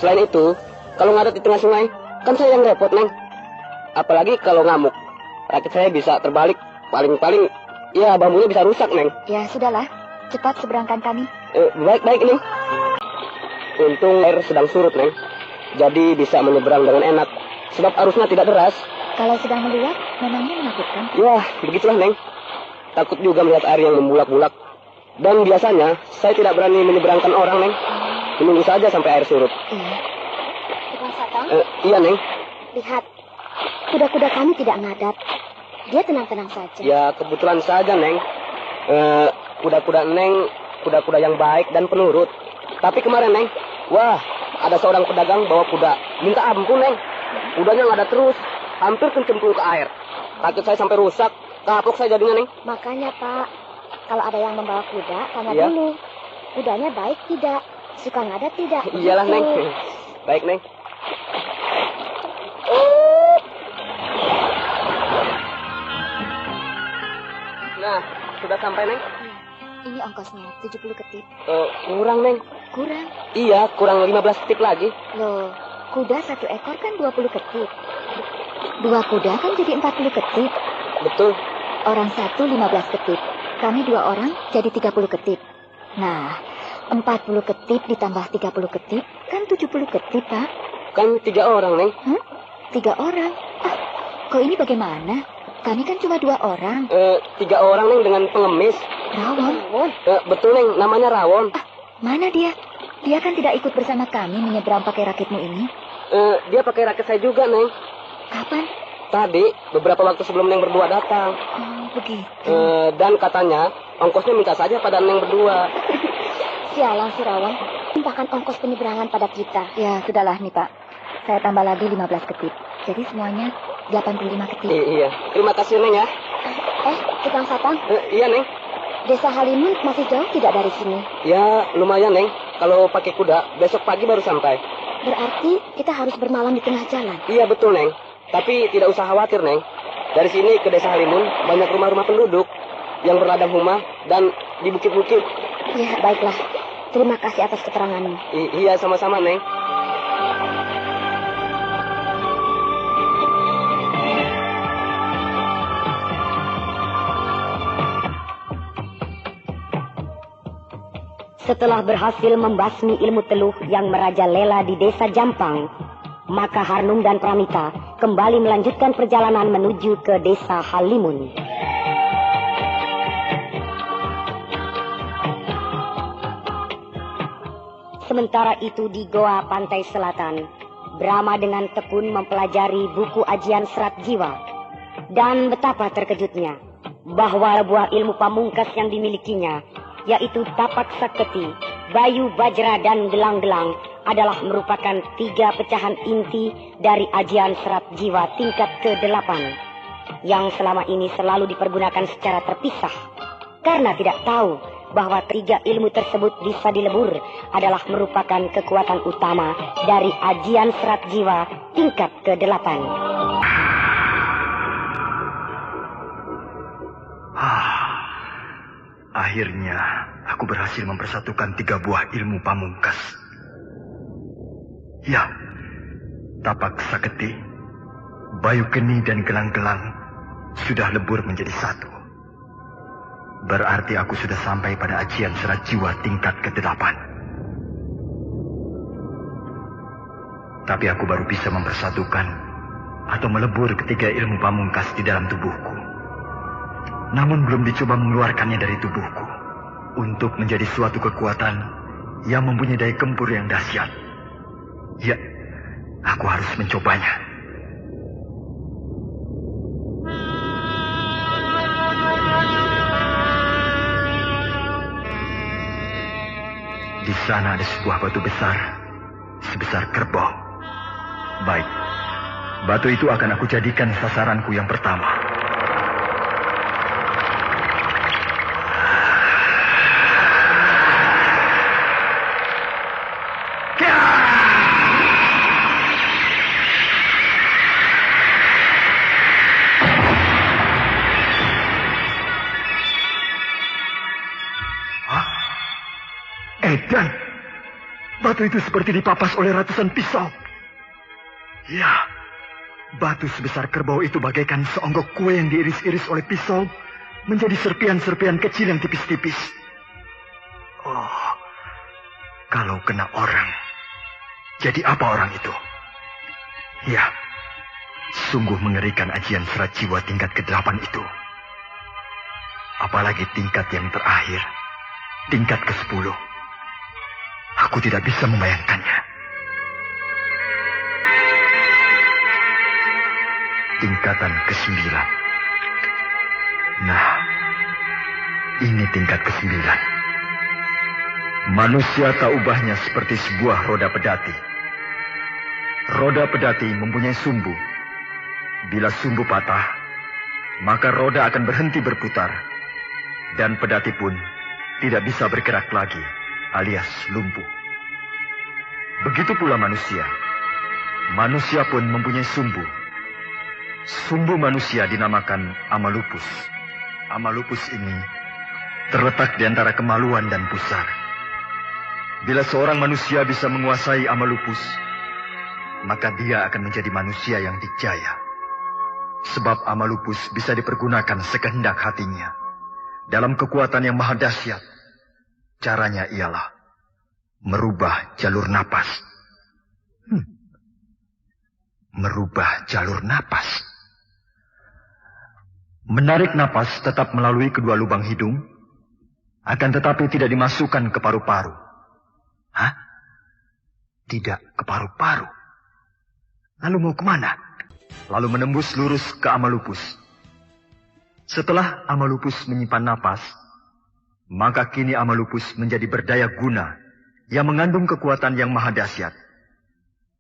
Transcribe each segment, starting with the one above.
Selain itu, kalau ngadat di tengah sungai, kan saya yang repot, Neng. Apalagi kalau ngamuk, rakit saya bisa terbalik, paling-paling, ya bambunya bisa rusak, Neng. Ya, sudahlah. Cepat seberangkan kami. Baik, Neng. Untung air sedang surut, Neng. Jadi bisa menyeberang dengan enak, sebab arusnya tidak deras. Kalau sedang meluap, memangnya menakutkan? Ya, begitulah, Neng. Takut juga melihat air yang membulak-bulak. Dan biasanya, saya tidak berani menyeberangkan orang, Neng. Menunggu saja sampai air surut. Iya. Tukang Satang? Iya, Neng. Lihat, kuda-kuda kami tidak ngadat. Dia tenang-tenang saja. Ya, kebetulan saja, Neng. Kuda-kuda Neng, kuda-kuda yang baik dan penurut. Tapi kemarin, Neng, wah, ada seorang pedagang bawa kuda. Minta ampun, Neng. Kudanya nggak ada terus, hampir kencemplung ke air. Takut saya sampai rusak, kapok saya jadinya, Neng. Makanya, Pak, kalau ada yang membawa kuda, tanya Iya. dulu. Kudanya baik tidak? Suka ngadat tidak? Iyalah, Neng. Begitu. Baik, Neng. Nah, sudah sampai, Neng. Ini ongkosnya, 70 ketip. Kurang, Neng. Kurang. Iya, kurang 15 ketip lagi. Loh, kuda satu ekor kan 20 ketip. 2 kuda kan jadi 40 ketip. Betul. Orang satu 15 ketip. Kami 2 orang jadi 30 ketip. Nah, 40 ketip ditambah 30 ketip kan 70 ketip, Pak. Kan 3 orang, Neng. 3 orang. Ah, kok ini bagaimana? Kami kan cuma 2 orang. 3 orang, Neng, dengan pengemis. Rawon. Betul, Neng. Namanya Rawon. Mana dia? Dia kan tidak ikut bersama kami menyeberang pakai rakitmu ini. Dia pakai rakit saya juga, Neng. Kapan? Tadi, beberapa waktu sebelum Neng berdua datang. Oh, begitu. Dan katanya, ongkosnya minta saja pada Neng berdua. Sialan si Rawon. Timpakan ongkos penyeberangan pada kita. Ya, sudahlah nih, Pak. Saya tambah lagi 15 ketip. Jadi semuanya 85 ketip. Iya. Terima kasih, Neng, ya. Tukang Satang, Iya, Neng. Desa Halimun masih jauh tidak dari sini? Ya, lumayan, Neng. Kalau pakai kuda, besok pagi baru sampai. Berarti kita harus bermalam di tengah jalan. Iya, betul, Neng. Tapi tidak usah khawatir, Neng. Dari sini ke Desa Halimun, banyak rumah-rumah penduduk yang berladang rumah dan di bukit-bukit. Ya, baiklah. Terima kasih atas keteranganmu. Iya, sama-sama, Neng. Setelah berhasil membasmi ilmu teluh yang merajalela di desa Jampang, maka Harnum dan Pramita kembali melanjutkan perjalanan menuju ke desa Halimun. Sementara itu di Goa Pantai Selatan, Brahma dengan tekun mempelajari buku ajian serat jiwa. Dan betapa terkejutnya bahwa buah ilmu pamungkas yang dimilikinya, yaitu tapak saketi, bayu bajra dan gelang-gelang, adalah merupakan 3 pecahan inti dari ajian serat jiwa tingkat ke-8 yang selama ini selalu dipergunakan secara terpisah karena tidak tahu bahwa 3 ilmu tersebut bisa dilebur adalah merupakan kekuatan utama dari ajian serat jiwa tingkat ke-8. Akhirnya aku berhasil mempersatukan 3 buah ilmu pamungkas. Ya, tapak saketi, bayu geni dan gelang-gelang sudah lebur menjadi satu. Berarti aku sudah sampai pada ajian serat jiwa tingkat ke-8. Tapi aku baru bisa mempersatukan atau melebur ketiga ilmu pamungkas di dalam tubuhku. Namun belum dicoba mengeluarkannya dari tubuhku untuk menjadi suatu kekuatan yang mempunyai daya gempur yang dahsyat. Ya, aku harus mencobanya. Di sana ada sebuah batu besar, sebesar kerbau. Baik, batu itu akan aku jadikan sasaranku yang pertama. Batu itu seperti dipapas oleh ratusan pisau. Ya, batu sebesar kerbau itu bagaikan seonggok kue yang diiris-iris oleh pisau menjadi serpian-serpian kecil yang tipis-tipis. Oh, kalau kena orang, jadi apa orang itu? Ya, sungguh mengerikan ajian serat jiwa tingkat ke-8 itu. Apalagi tingkat yang terakhir, tingkat ke-10. Aku tidak bisa membayangkannya. Tingkatan ke-9. Nah, ini tingkat ke-9. Manusia tak ubahnya seperti sebuah roda pedati. Roda pedati mempunyai sumbu. Bila sumbu patah, maka roda akan berhenti berputar. Dan pedati pun tidak bisa bergerak lagi, alias lumpuh. Begitu pula manusia. Manusia pun mempunyai sumbu. Sumbu manusia dinamakan amalupus. Amalupus ini terletak di antara kemaluan dan pusar. Bila seorang manusia bisa menguasai amalupus, maka dia akan menjadi manusia yang dikjaya. Sebab amalupus bisa dipergunakan sekehendak hatinya dalam kekuatan yang maha dahsyat. Caranya ialah merubah jalur napas. Merubah jalur napas. Menarik napas tetap melalui kedua lubang hidung, akan tetapi tidak dimasukkan ke paru-paru. Hah? Tidak ke paru-paru. Lalu mau kemana? Lalu menembus lurus ke amalupus. Setelah amalupus menyimpan napas, maka kini amalupus menjadi berdaya guna yang mengandung kekuatan yang maha dahsyat.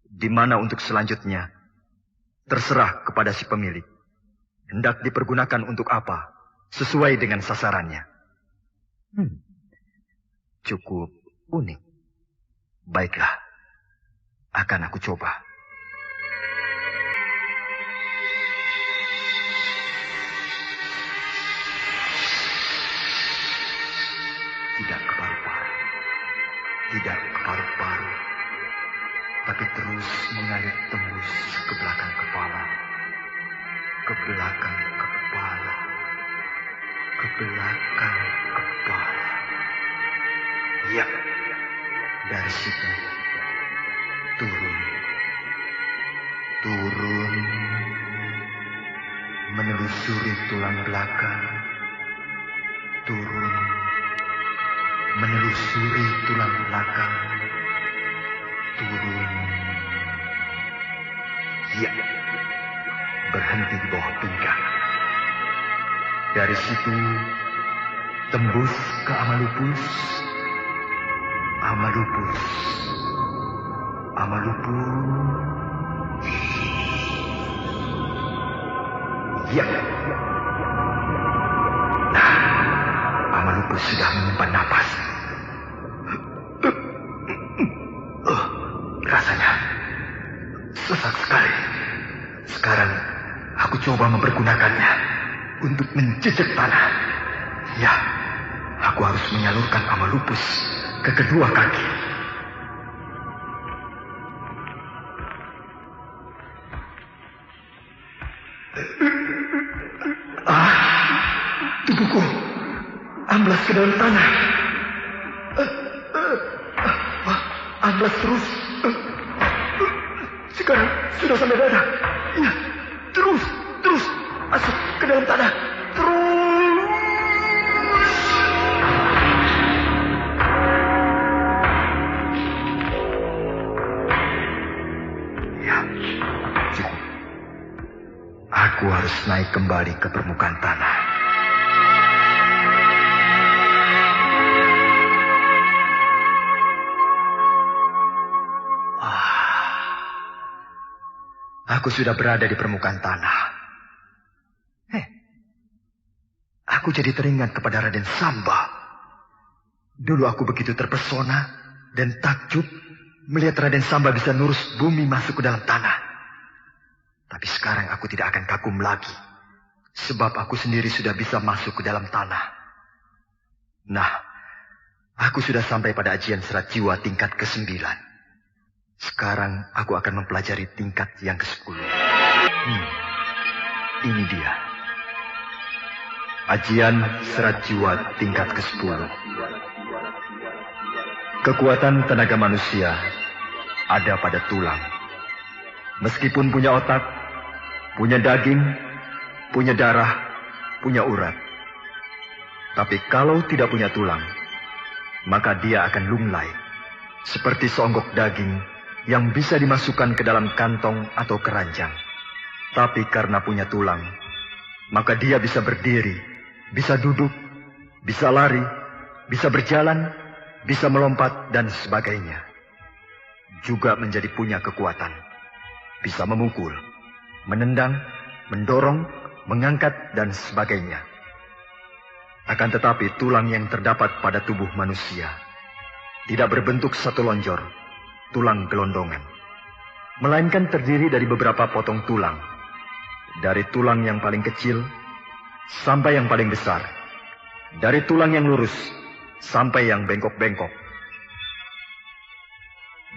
Di mana untuk selanjutnya terserah kepada si pemilik. Hendak dipergunakan untuk apa? Sesuai dengan sasarannya. Cukup unik. Baiklah, akan aku coba. Tidak ke paru-paru. Tidak ke paru-paru. Tapi terus mengalir tembus ke belakang kepala. Ke belakang kepala. Ke belakang kepala. Ya, dari situ turun. Turun. Menelusuri tulang belakang. Turun. Menelusuri tulang belakang. Turun. Ya, berhenti di bawah pinggang. Dari situ tembus ke amalupus. Amalupus. Amalupus. Ya. Nah, amalupus sudah menyimpan napas. Rasanya sesak sekali. Sekarang aku coba mempergunakannya untuk menjejak tanah. Ya, aku harus menyalurkan amalupus ke kedua kaki. Tubuhku amblas ke dalam tanah. Amblas terus. Sekarang sudah sampai dada. Ya, terus masuk ke dalam tanah. Terus. Ya, cukup. Aku harus naik kembali ke permukaan tanah. Aku sudah berada di permukaan tanah. Aku jadi teringat kepada Raden Samba. Dulu aku begitu terpesona dan takjub melihat Raden Samba bisa nurus bumi masuk ke dalam tanah. Tapi sekarang aku tidak akan kagum lagi. Sebab aku sendiri sudah bisa masuk ke dalam tanah. Nah, Aku sudah sampai pada ajian serat jiwa tingkat ke-9. Sekarang aku akan mempelajari tingkat yang ke-10. Ini dia. Ajian serat jiwa tingkat ke-10. Kekuatan tenaga manusia ada pada tulang. Meskipun punya otak, punya daging, punya darah, punya urat. Tapi kalau tidak punya tulang, maka dia akan lunglai, seperti seonggok daging yang bisa dimasukkan ke dalam kantong atau keranjang. Tapi karena punya tulang, maka dia bisa berdiri, bisa duduk, bisa lari, bisa berjalan, bisa melompat, dan sebagainya. Juga menjadi punya kekuatan, bisa memukul, menendang, mendorong, mengangkat, dan sebagainya. Akan tetapi tulang yang terdapat pada tubuh manusia tidak berbentuk satu lonjor, tulang gelondongan, melainkan terdiri dari beberapa potong tulang, dari tulang yang paling kecil sampai yang paling besar, dari tulang yang lurus sampai yang bengkok-bengkok.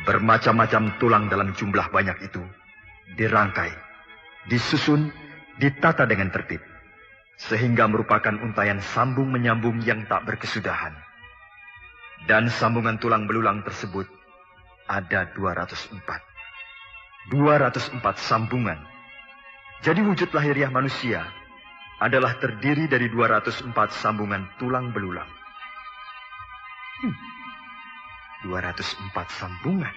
Bermacam-macam tulang dalam jumlah banyak itu dirangkai, disusun, ditata dengan tertib, sehingga merupakan untayan sambung menyambung yang tak berkesudahan. Dan sambungan tulang belulang tersebut ada 204. 204 sambungan. Jadi wujud lahiriah manusia adalah terdiri dari 204 sambungan tulang belulang. 204 sambungan.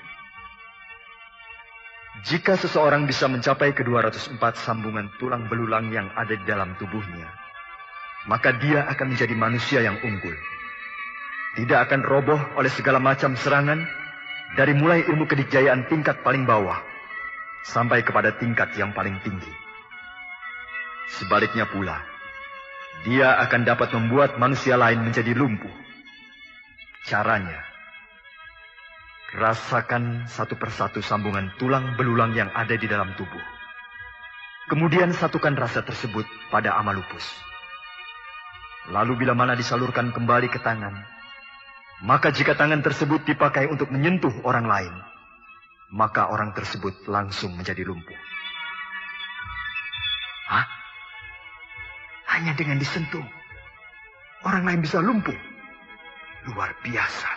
Jika seseorang bisa mencapai ke 204 sambungan tulang belulang yang ada di dalam tubuhnya, maka dia akan menjadi manusia yang unggul. Tidak akan roboh oleh segala macam serangan, dari mulai ilmu kedikjayaan tingkat paling bawah, sampai kepada tingkat yang paling tinggi. Sebaliknya pula, dia akan dapat membuat manusia lain menjadi lumpuh. Caranya, rasakan satu persatu sambungan tulang belulang yang ada di dalam tubuh. Kemudian satukan rasa tersebut pada amalupus. Lalu bila mana disalurkan kembali ke tangan, maka jika tangan tersebut dipakai untuk menyentuh orang lain, maka orang tersebut langsung menjadi lumpuh. Hah? Hanya dengan disentuh, orang lain bisa lumpuh? Luar biasa.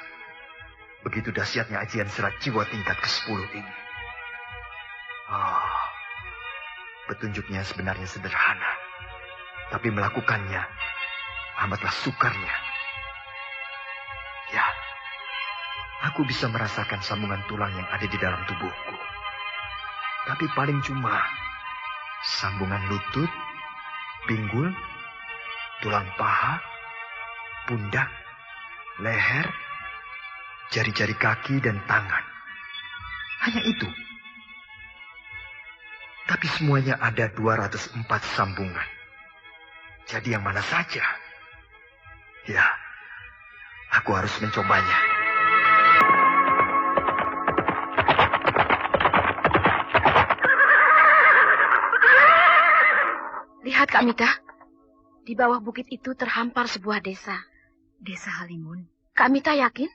Begitu dahsyatnya ajian serat jiwa tingkat ke-10 ini. Petunjuknya sebenarnya sederhana, tapi melakukannya amatlah sukarnya. Ya, aku bisa merasakan sambungan tulang yang ada di dalam tubuhku. Tapi paling cuma sambungan lutut, pinggul, tulang paha, pundak, leher, jari-jari kaki dan tangan. Hanya itu. Tapi semuanya ada 204 sambungan. Jadi yang mana saja? Ya, aku harus mencobanya. Lihat Kak Mita, di bawah bukit itu terhampar sebuah desa. Desa Halimun. Kak Mita yakin?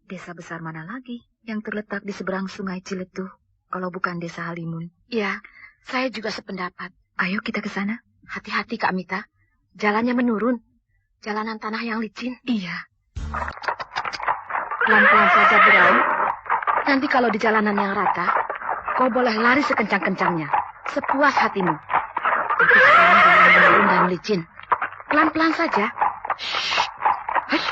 Desa besar mana lagi yang terletak di seberang sungai Ciletuh, kalau bukan desa Halimun? Ya, saya juga sependapat. Ayo kita ke sana. Hati-hati Kak Mita, jalannya menurun. Jalanan tanah yang licin. Iya. Pelan-pelan saja Brown. Nanti kalau di jalanan yang rata, kau boleh lari sekencang-kencangnya, sepuas hatimu. Tapi sekarang jalan menurun dan licin. Pelan-pelan saja. Shh. Hush.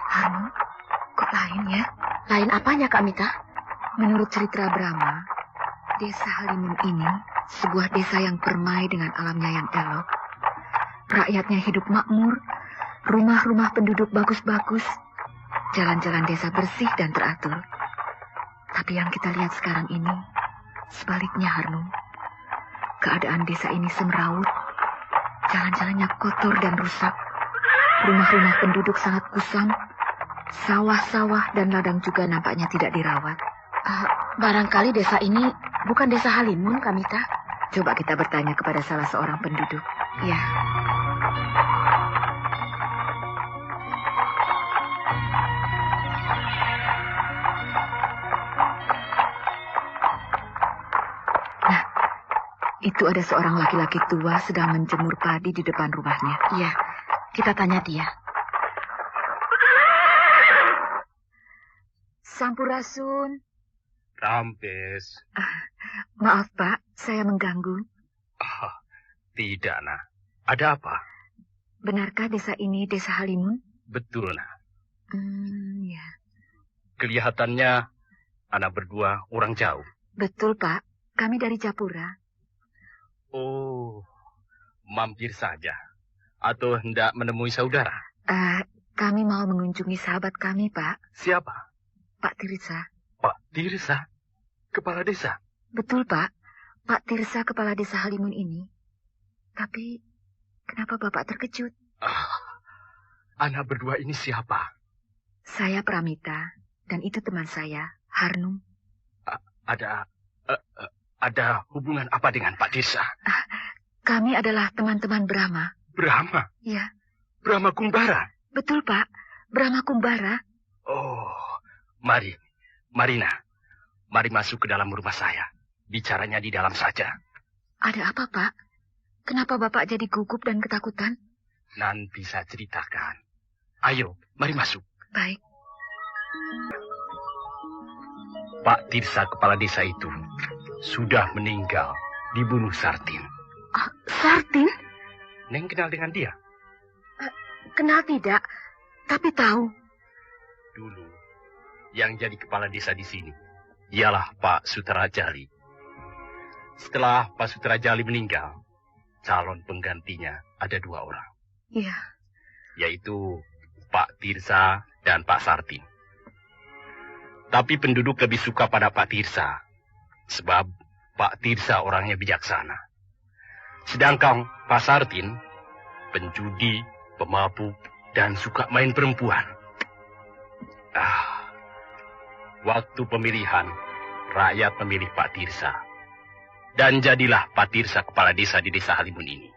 Harno, kok lain ya? Lain apanya Kak Mita? Menurut cerita Brahma, desa Halimun ini sebuah desa yang permai dengan alamnya yang elok. Rakyatnya hidup makmur, rumah-rumah penduduk bagus-bagus, jalan-jalan desa bersih dan teratur. Tapi yang kita lihat sekarang ini, sebaliknya Harno. Keadaan desa ini semrawut, jalan-jalannya kotor dan rusak. Rumah-rumah penduduk sangat kusam, sawah-sawah dan ladang juga nampaknya tidak dirawat. Barangkali desa ini bukan desa Halimun, Kak Mita. Coba kita bertanya kepada salah seorang penduduk. Ya. Itu ada seorang laki-laki tua sedang menjemur padi di depan rumahnya. Iya, kita tanya dia. Sampurasun. Rampes. Maaf, Pak. Saya mengganggu. Tidak, Nak. Ada apa? Benarkah desa ini desa Halimun? Betul, Nak. Ya. Kelihatannya anak berdua orang jauh. Betul, Pak. Kami dari Japura. Oh, mampir saja. Atau hendak menemui saudara? Kami mau mengunjungi sahabat kami, Pak. Siapa? Pak Tirsa. Pak Tirsa, kepala desa. Betul, Pak. Pak Tirsa kepala desa Halimun ini. Tapi, kenapa Bapak terkejut? Anak berdua ini siapa? Saya Pramita, dan itu teman saya, Harnum. Ada hubungan apa dengan Pak Tirsa? Kami adalah teman-teman Brahma. Brahma? Ya. Brahma Kumbara? Betul, Pak. Brahma Kumbara. Oh, mari, Marina. Mari masuk ke dalam rumah saya. Bicaranya di dalam saja. Ada apa, Pak? Kenapa Bapak jadi gugup dan ketakutan? Nanti saya ceritakan. Ayo, mari masuk. Baik. Pak Tirsa kepala desa itu sudah meninggal, dibunuh Sartin. Sartin? Neng kenal dengan dia? Kenal tidak, tapi tahu. Dulu, yang jadi kepala desa di sini ialah Pak Sutrajali. Setelah Pak Sutrajali meninggal, calon penggantinya ada 2 orang. Iya. Yaitu Pak Tirsa dan Pak Sartin. Tapi penduduk lebih suka pada Pak Tirsa, sebab Pak Tirsa orangnya bijaksana. Sedangkan Pak Sartin, penjudi, pemabuk, dan suka main perempuan. Waktu pemilihan, rakyat memilih Pak Tirsa. Dan jadilah Pak Tirsa kepala desa di desa Halimun ini.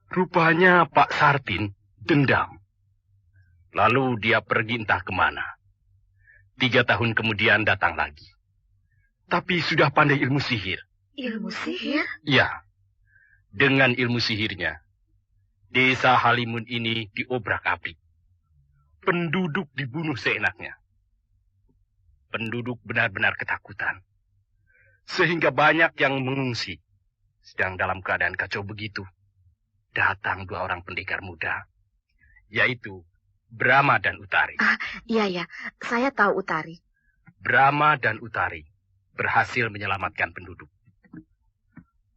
Rupanya Pak Sartin dendam. Lalu dia pergi entah kemana. 3 tahun kemudian datang lagi. Tapi sudah pandai ilmu sihir. Ilmu sihir? Ya. Dengan ilmu sihirnya, desa Halimun ini diobrak-abrik. Penduduk dibunuh seenaknya. Penduduk benar-benar ketakutan. Sehingga banyak yang mengungsi. Sedang dalam keadaan kacau begitu, datang 2 orang pendekar muda, yaitu Brahma dan Utari. Iya, saya tahu Utari. Brahma dan Utari berhasil menyelamatkan penduduk.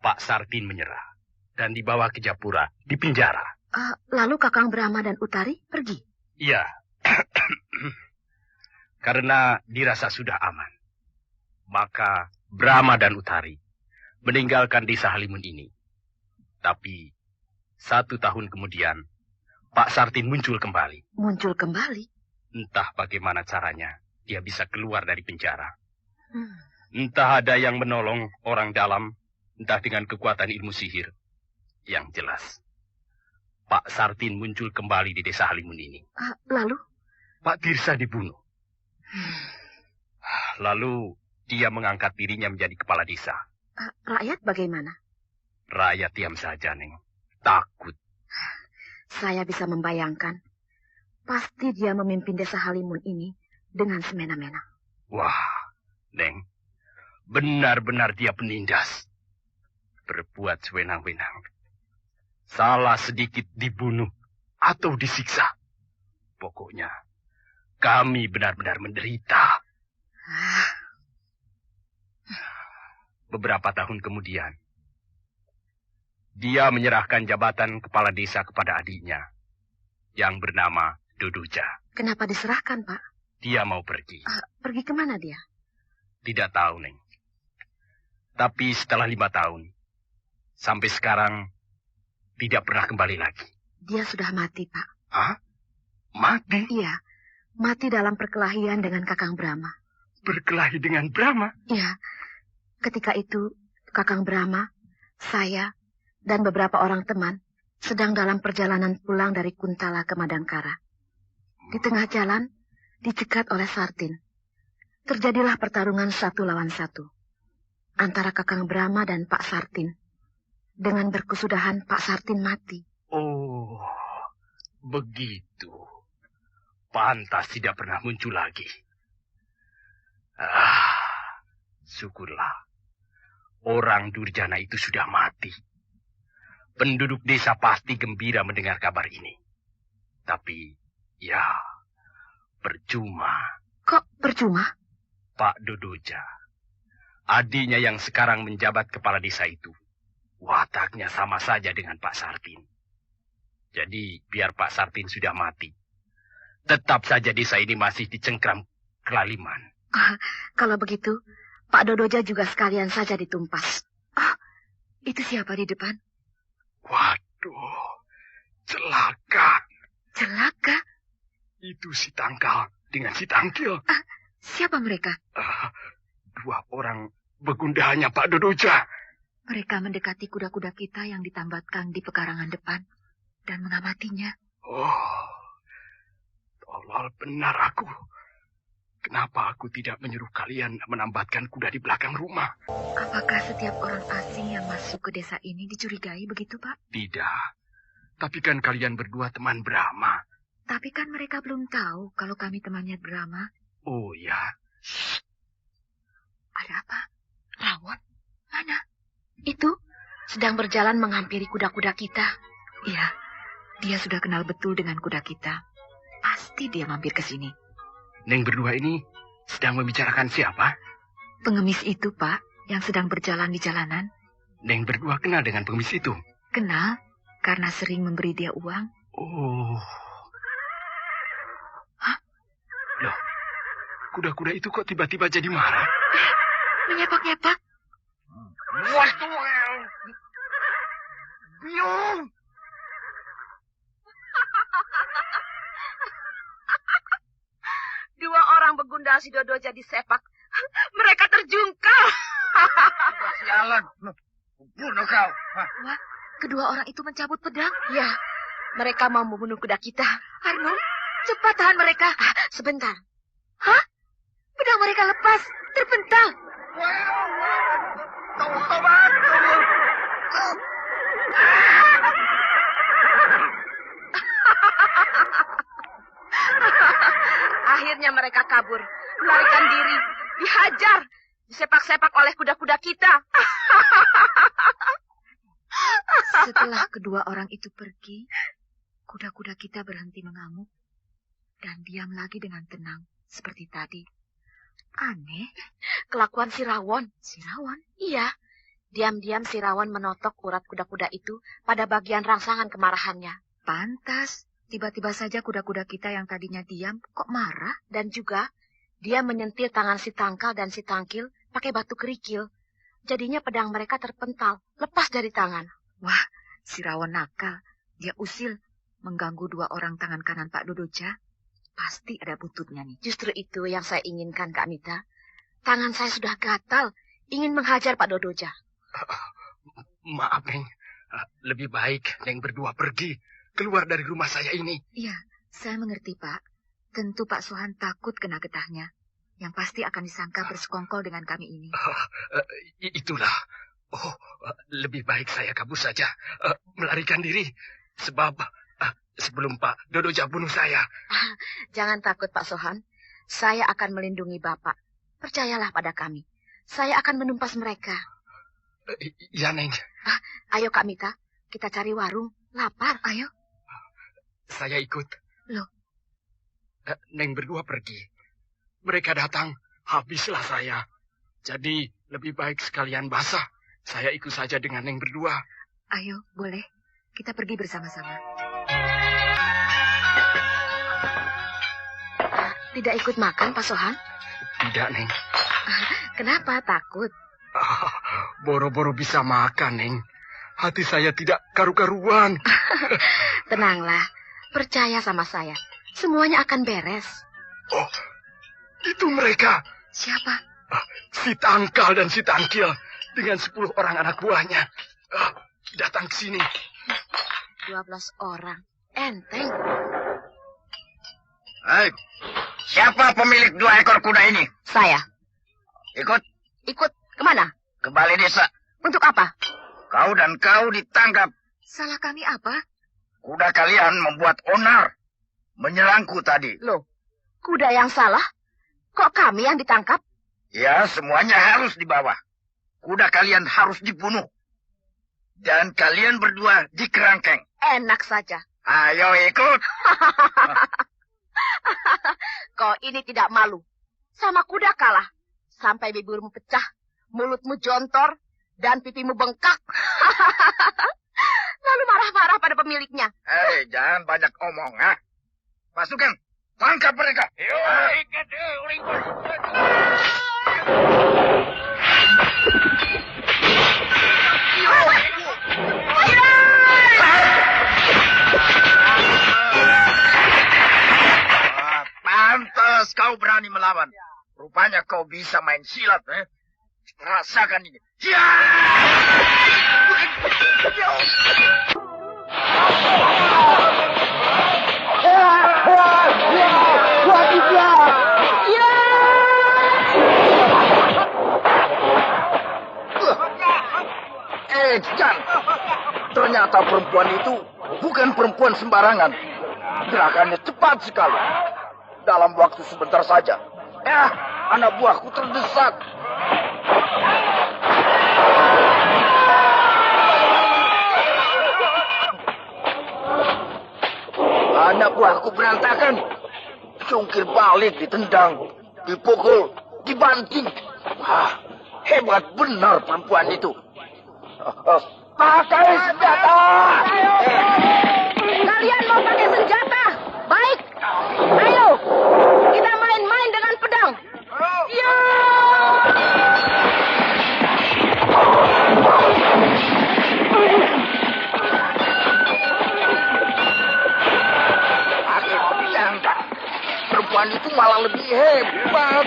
Pak Sartin menyerah dan dibawa ke Japura, di penjara. Lalu Kakang Brahma dan Utari pergi? Iya. Karena dirasa sudah aman. Maka Brahma dan Utari meninggalkan desa Halimun ini. Tapi 1 tahun kemudian, Pak Sartin muncul kembali. Muncul kembali? Entah bagaimana caranya dia bisa keluar dari penjara. Entah ada yang menolong orang dalam, entah dengan kekuatan ilmu sihir. Yang jelas, Pak Sartin muncul kembali di desa Halimun ini. Lalu? Pak Tirsa dibunuh. Lalu dia mengangkat dirinya menjadi kepala desa. Rakyat bagaimana? Rakyat diam saja, Neng. Takut. Saya bisa membayangkan. Pasti dia memimpin desa Halimun ini dengan semena-mena. Wah, Neng. Benar-benar dia penindas. Berbuat sewenang-wenang. Salah sedikit dibunuh atau disiksa. Pokoknya, kami benar-benar menderita. Beberapa tahun kemudian, dia menyerahkan jabatan kepala desa kepada adiknya yang bernama Dodoja. Kenapa diserahkan, Pak? Dia mau pergi. Pergi kemana dia? Tidak tahu, Neng. Tapi setelah 5 tahun, sampai sekarang tidak pernah kembali lagi. Dia sudah mati, Pak. Mati? Iya, mati dalam perkelahian dengan Kakang Brahma. Berkelahi dengan Brahma? Iya, ketika itu Kakang Brahma, saya, dan beberapa orang teman sedang dalam perjalanan pulang dari Kuntala ke Madangkara. Di tengah jalan, dicegat oleh Sartin. Terjadilah pertarungan 1 lawan 1 antara Kakang Brahma dan Pak Sartin. Dengan berkesudahan Pak Sartin mati. Oh, begitu. Pantas tidak pernah muncul lagi. Syukurlah. Orang durjana itu sudah mati. Penduduk desa pasti gembira mendengar kabar ini. Tapi, ya, percuma. Kok percuma? Pak Dodoja, adiknya yang sekarang menjabat kepala desa itu, wataknya sama saja dengan Pak Sartin. Jadi, biar Pak Sartin sudah mati, tetap saja desa ini masih dicengkram kelaliman. Kalau begitu, Pak Dodoja juga sekalian saja ditumpas. Itu siapa di depan? Waduh, celaka. Celaka? Itu si Tangkal dengan si Tangkil. Siapa mereka? 2 orang begundahnya Pak Dodoja. Mereka mendekati kuda-kuda kita yang ditambatkan di pekarangan depan dan mengamatinya. Oh, tolol benar aku. Kenapa aku tidak menyuruh kalian menambatkan kuda di belakang rumah? Apakah setiap orang asing yang masuk ke desa ini dicurigai begitu, Pak? Tidak. Tapi kan kalian berdua teman Brahma. Tapi kan mereka belum tahu kalau kami temannya Brahma. Oh ya. Ada apa? Rawon? Mana? Itu sedang berjalan menghampiri kuda-kuda kita. Iya, dia sudah kenal betul dengan kuda kita. Pasti dia mampir ke sini. Neng berdua ini sedang membicarakan siapa? Pengemis itu, Pak, yang sedang berjalan di jalanan. Neng berdua kenal dengan pengemis itu? Kenal, karena sering memberi dia uang. Oh. Hah? Loh, kuda-kuda itu kok tiba-tiba jadi marah? Menyepak-nyepak. Biung! Dua orang begundal si Dodoja disepak. Mereka terjungkal. Sialan, bunuh kau. Wah, kedua orang itu mencabut pedang. Ya, mereka mau membunuh kuda kita. Arnold, cepat tahan mereka. Sebentar. Hah? Pedang mereka lepas, terpental. Akhirnya mereka kabur, melarikan diri, dihajar, disepak-sepak oleh kuda-kuda kita. Setelah kedua orang itu pergi, kuda-kuda kita berhenti mengamuk dan diam lagi dengan tenang seperti tadi. Aneh. Kelakuan si Rawon. Si Rawon? Iya, diam-diam si Rawon menotok urat kuda-kuda itu pada bagian rangsangan kemarahannya. Pantas. Tiba-tiba saja kuda-kuda kita yang tadinya diam kok marah. Dan juga dia menyentil tangan si Tangkal dan si Tangkil pakai batu kerikil. Jadinya pedang mereka terpental, lepas dari tangan. Wah, si Rawon nakal. Dia usil mengganggu 2 orang tangan kanan Pak Dodoja. Pasti ada buntutnya nih. Justru itu yang saya inginkan, Kak Mita. Tangan saya sudah gatal, ingin menghajar Pak Dodoja. Maaf, Neng. Lebih baik Neng berdua pergi. Keluar dari rumah saya ini. Iya, saya mengerti, Pak. Tentu Pak Sohan takut kena getahnya. Yang pasti akan disangka bersekongkol dengan kami ini. Itulah. Oh, lebih baik saya kabur saja. Melarikan diri. Sebab sebelum Pak Dodoja bunuh saya. Jangan takut, Pak Sohan. Saya akan melindungi Bapak. Percayalah pada kami. Saya akan menumpas mereka. Ya, Neng. Ayo, Kak Mita. Kita cari warung. Lapar. Ayo. Saya ikut. Loh? Neng berdua pergi. Mereka datang, habislah saya. Jadi lebih baik sekalian basah. Saya ikut saja dengan Neng berdua. Ayo, boleh. Kita pergi bersama-sama. Tidak ikut makan, Pak Sohan? Tidak, Neng. Kenapa takut? Boro-boro bisa makan, Neng. Hati saya tidak karu-karuan. Tenanglah. Percaya sama saya. Semuanya akan beres. Oh, itu mereka. Siapa? Si Tangkal dan si Tangkil. dengan 10 orang anak buahnya. Datang ke sini. 12 orang. Enteng. Hai, siapa pemilik 2 ekor kuda ini? Saya. Ikut Ikut kemana? ke balai desa. Untuk apa? Kau dan kau ditangkap. Salah kami apa? Kuda kalian membuat onar. Menyerangku tadi. Loh, kuda yang salah? Kok kami yang ditangkap? Ya, semuanya harus dibawa. Kuda kalian harus dibunuh. Dan kalian berdua dikerangkeng. Enak saja. Ayo ikut. Kau ini tidak malu. Sama kuda kalah. Sampai bibirmu pecah, mulutmu jontor, dan pipimu bengkak. Lalu marah-marah pada pemiliknya. Hei, jangan banyak omong, ha? Pasukan, tangkap mereka. Pantas kau berani melawan. Rupanya kau bisa main silat, eh? Rasakan ini. Ya! Jan, ternyata perempuan itu bukan perempuan sembarangan. Gerakannya cepat sekali. Dalam waktu sebentar saja. Anak buahku terdesak. Anak buahku berantakan. Jungkir balik ditendang, dipukul, dibanting. Hebat benar perempuan itu. Pakai senjata! Kalian mau pakai senjata? Baik. Ayo, kita main-main dengan pedang. Ya! Pakai pedang. Perempuan itu malah lebih hebat.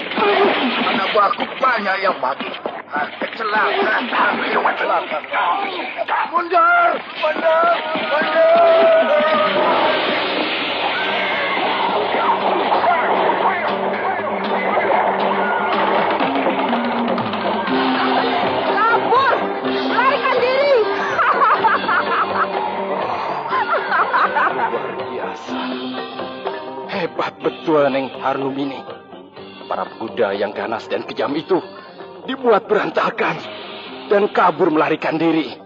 Anak buahku banyak yang mati. Celaka. Mundur. Kabur! Larikan diri! Luar biasa. Hebat betul Neng Harnum ini. Para pemuda yang ganas dan kejam itu dibuat berantakan dan kabur melarikan diri.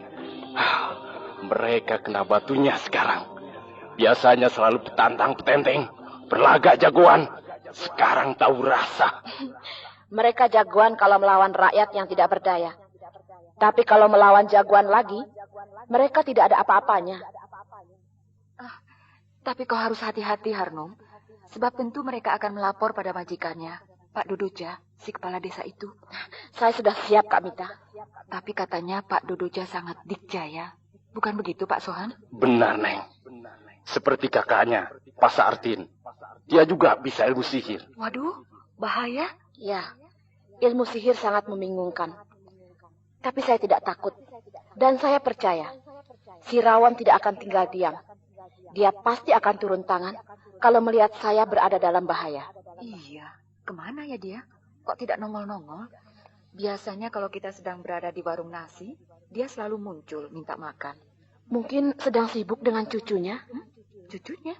Mereka kena batunya sekarang. Biasanya selalu petantang-petenteng, berlagak jagoan. Sekarang tahu rasa. Mereka jagoan kalau melawan rakyat yang tidak berdaya. Tapi kalau melawan jagoan lagi, mereka tidak ada apa-apanya. Tapi kau harus hati-hati, Harnum. Sebab tentu mereka akan melapor pada majikannya, Pak Dodoja, si kepala desa itu. Saya sudah siap, Kak Mita. Tapi katanya Pak Dodoja sangat dikjaya. Bukan begitu, Pak Sohan? Benar, Neng. Seperti kakaknya, Pak Sartin. Dia juga bisa ilmu sihir. Waduh, bahaya. Ya, ilmu sihir sangat membingungkan. Tapi saya tidak takut. Dan saya percaya, si Rawan tidak akan tinggal diam. Dia pasti akan turun tangan kalau melihat saya berada dalam bahaya. Iya, kemana ya dia? Kok tidak nongol-nongol? Biasanya kalau kita sedang berada di warung nasi, dia selalu muncul minta makan. Mungkin sedang sibuk dengan cucunya. Cucunya?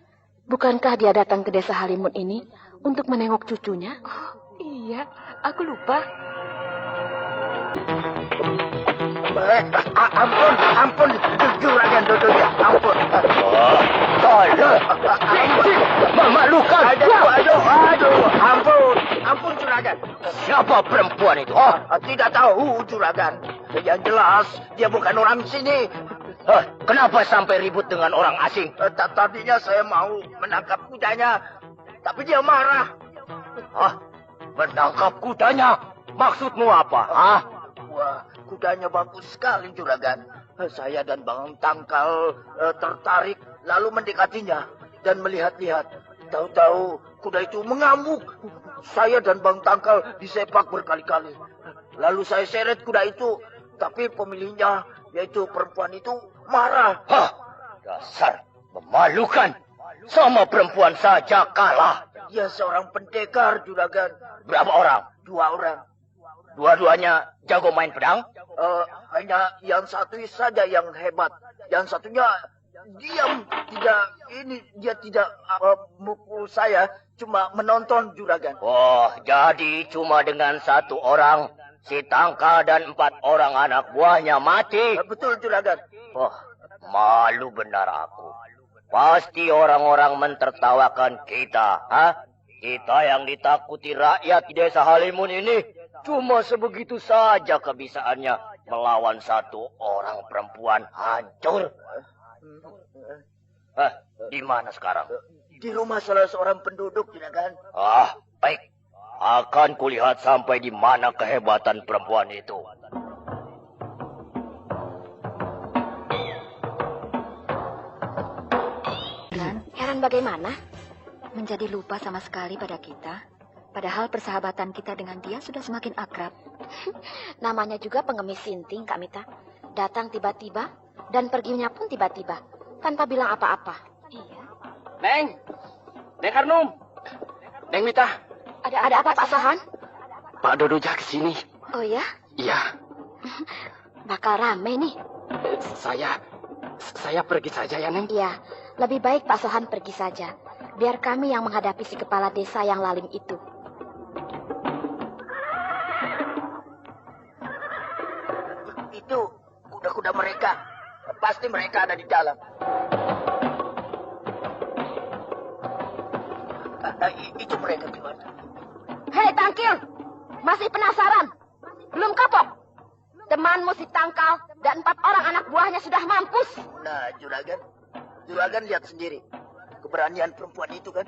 Bukankah dia datang ke desa Halimun ini untuk menengok cucunya? Oh, iya, aku lupa. Ampun, Juragan Dodoja, ampun. Tolong, memalukan. Aduh, ampun Juragan. Siapa perempuan itu? Tidak tahu Juragan. Yang jelas dia bukan orang sini. Kenapa sampai ribut dengan orang asing? Tadinya saya mau menangkap kudanya, tapi dia marah. Menangkap kudanya? Maksudmu apa? Wah, kudanya bagus sekali, Juragan. Saya dan Bang Tangkal tertarik, lalu mendekatinya dan melihat-lihat. Tahu-tahu kuda itu mengamuk. Saya dan Bang Tangkal disepak berkali-kali. Lalu saya seret kuda itu Tapi pemilihnya, yaitu perempuan itu, marah. Hah, dasar memalukan. Sama perempuan saja kalah. Dia seorang pendekar, Juragan. Berapa orang? 2 orang. Dua-duanya jago main pedang? Hanya yang satu saja yang hebat. Yang satunya diam. Dia tidak mukul saya. Cuma menonton, Juragan. Oh, jadi cuma dengan 1 orang si Tangka dan 4 orang anak buahnya mati. Betul, Juragan. Oh, malu benar aku. Pasti orang-orang mentertawakan kita, ha? Kita yang ditakuti rakyat di desa Halimun ini cuma sebegitu saja kebisaannya melawan 1 orang perempuan hancur. Di mana sekarang? Di rumah salah seorang penduduk, Juragan. Ah, baik. Akan kulihat sampai di mana kehebatan perempuan itu. Heran bagaimana? Menjadi lupa sama sekali pada kita. Padahal persahabatan kita dengan dia sudah semakin akrab. Namanya juga pengemis sinting, Kak Mita. Datang tiba-tiba dan perginya pun tiba-tiba. Tanpa bilang apa-apa. Iya. Neng Harnum. Neng Mita. Ada apa, Pak Sohan? Pak Dodoja kesini. Oh ya? Iya. Bakal rame nih. Saya pergi saja ya, Neng. Iya, lebih baik Pak Sohan pergi saja. Biar kami yang menghadapi si kepala desa yang lalim itu. Itu kuda-kuda mereka. Pasti mereka ada di dalam. Itu mereka gimana? Hei Tangkil, masih penasaran? Belum kapok? Temanmu si Tangkal dan 4 orang anak buahnya sudah mampus. Nah, Juragan lihat sendiri. Keberanian perempuan itu kan.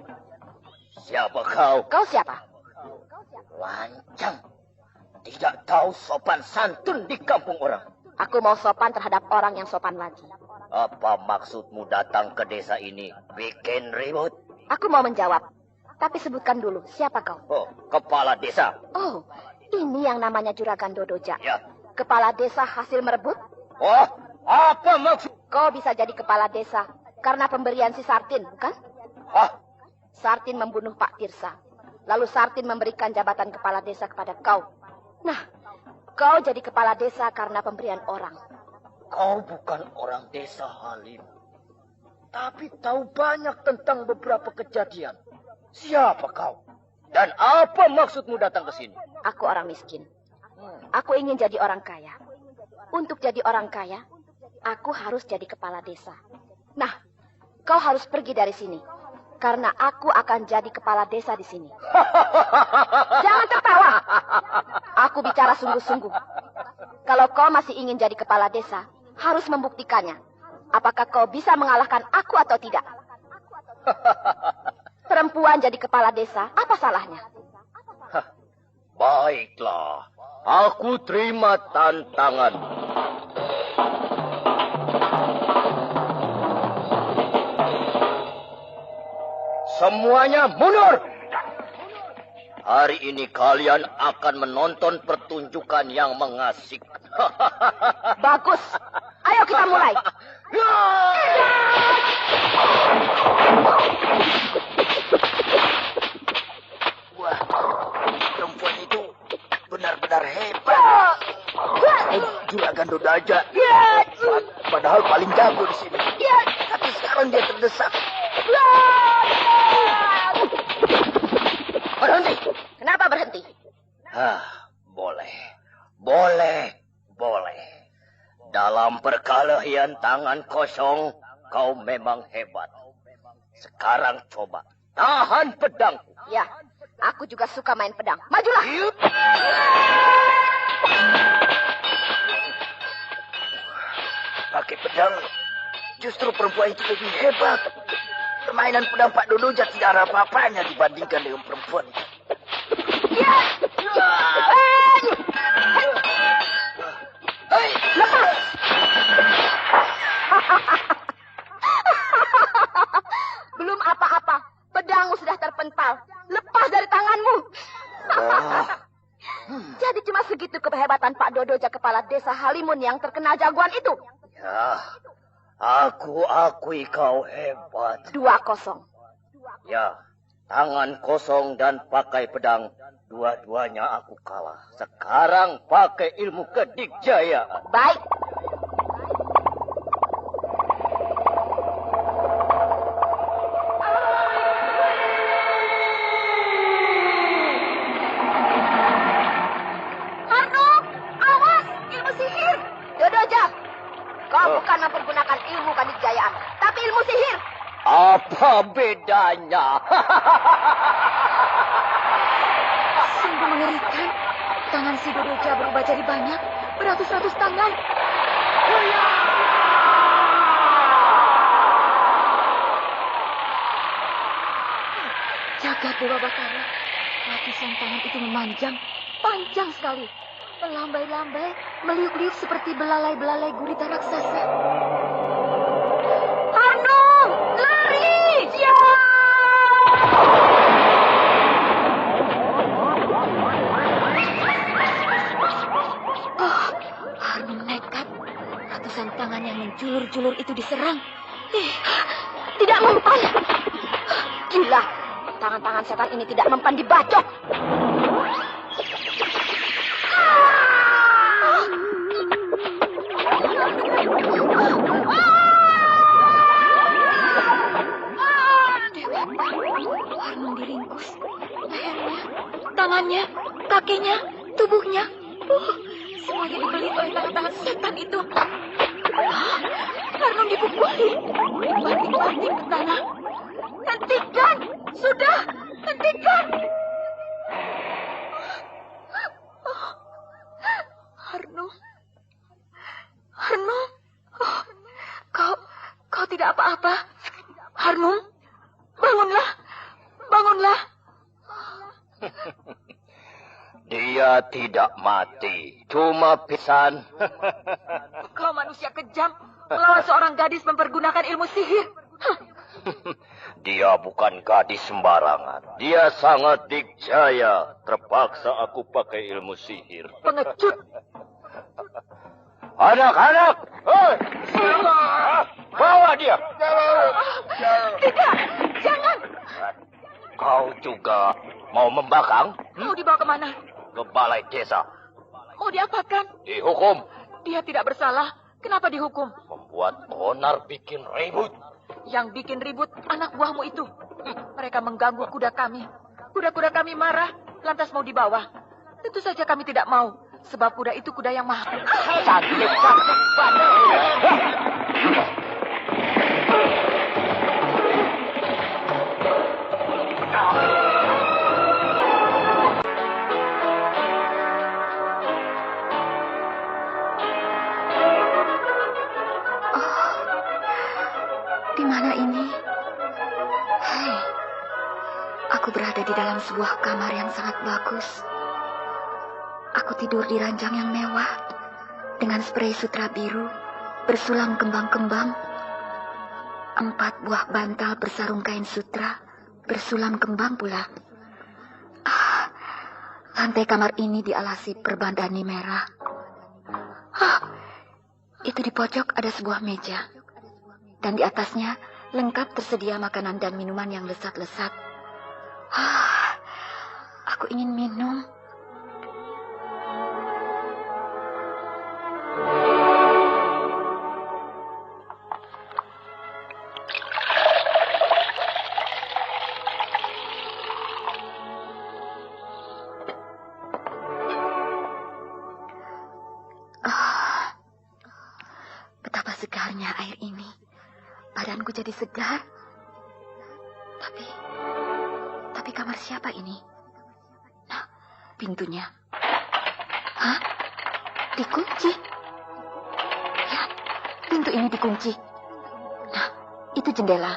Siapa kau? Kau siapa? Lancang. Tidak tahu sopan santun di kampung orang. Aku mau sopan terhadap orang yang sopan lagi. Apa maksudmu datang ke desa ini? Bikin ribut? Aku mau menjawab. Tapi sebutkan dulu, siapa kau? Oh, kepala desa. Oh, ini yang namanya Juragan Dodoja. Ya. Kepala desa hasil merebut? Oh, apa maksud? Kau bisa jadi kepala desa karena pemberian si Sartin, bukan? Hah? Sartin membunuh Pak Tirsa. Lalu Sartin memberikan jabatan kepala desa kepada kau. Nah, kau jadi kepala desa karena pemberian orang. Kau bukan orang desa Halim. Tapi tahu banyak tentang beberapa kejadian. Siapa kau? Dan apa maksudmu datang ke sini? Aku orang miskin. Aku ingin jadi orang kaya. Untuk jadi orang kaya, aku harus jadi kepala desa. Nah, kau harus pergi dari sini. Karena aku akan jadi kepala desa di sini. Jangan tertawa. Aku bicara sungguh-sungguh. Kalau kau masih ingin jadi kepala desa, harus membuktikannya. Apakah kau bisa mengalahkan aku atau tidak? Perempuan jadi kepala desa, apa salahnya? Baiklah, aku terima tantangan. Semuanya mundur. Hari ini kalian akan menonton pertunjukan yang mengasihkan. Bagus. Ayo kita mulai. Wah, perempuan itu benar-benar hebat. Juragan Dodoja. Padahal paling jago di sini. Tapi sekarang dia terdesak. Berhenti. Kenapa berhenti? Boleh. Dalam perkelahian tangan kosong, kau memang hebat. Sekarang coba, tahan pedangku. Ya, aku juga suka main pedang. Majulah. Pakai pedang, justru perempuan itu lebih hebat. Permainan pedang Pak Dodoja tidak ada apa-apanya dibandingkan dengan perempuan itu. Hei, lepas. Belum apa-apa. Pedangmu sudah terpental. Lepas dari tanganmu. Jadi cuma segitu kehebatan Pak Dodoja kepala desa Halimun yang terkenal jagoan itu? Ya, aku akui kau hebat. 2-0. Ya, tangan kosong dan pakai pedang, dua-duanya aku kalah. Sekarang pakai ilmu kedikjayaan. Baik. Bukan mempergunakan ilmu kedikjayaan, tapi ilmu sihir. Apa bedanya? Sungguh mengerikan. Tangan si Dodoja berubah jadi banyak, beratus-ratus tangan. Jagat Dewa Batara, lapisan tangan itu memanjang, panjang sekali. Melambai-lambai, meliuk-liuk seperti belalai-belalai gurita raksasa. Hanum, lari! Ya! Oh, Hanum nekat. Ratusan tangan yang menjulur-julur itu diserang. Tidak mempan. Gila, tangan-tangan setan ini tidak mempan dibacok. Harnum diringkus. Lehernya, tangannya, kakinya, tubuhnya. Semuanya dibelit oleh tangan-tangan setan itu. Harnum dipukuli. Dibanting-banting ke tanah. Hentikan! Sudah! Hentikan! Harnum. Harnum. Oh, kau tidak apa-apa. Harnum, bangunlah. Bangunlah. Dia tidak mati, cuma pingsan. Kau manusia kejam, melawan seorang gadis mempergunakan ilmu sihir. Dia bukan gadis sembarangan. Dia sangat dikjaya. Terpaksa aku pakai ilmu sihir. Pengecut. Anak-anak, bawa dia. Tidak, jangan. Kau juga mau membakang? Mau dibawa kemana? Ke balai desa. Mau diapakan? Dihukum. Dia tidak bersalah. Kenapa dihukum? Membuat onar bikin ribut. Yang bikin ribut anak buahmu itu. Mereka mengganggu kuda kami. Kuda-kuda kami marah, lantas mau dibawa. Tentu saja kami tidak mau. Sebab kuda itu kuda yang mahal. Cantik. Di mana ini? Hei, aku berada di dalam sebuah kamar yang sangat bagus. Aku tidur di ranjang yang mewah, dengan sprei sutra biru, bersulam kembang-kembang. 4 buah bantal bersarung kain sutra, bersulam kembang pula. Lantai kamar ini dialasi perbandani merah. Itu di pojok ada sebuah meja. Dan di atasnya lengkap tersedia makanan dan minuman yang lesat-lesat. Aku ingin minum. Betapa segarnya air ini. Badanku jadi segar. Tapi kamar siapa ini? Nah, pintunya. Hah? Dikunci. Ya, pintu ini dikunci. Nah, itu jendela.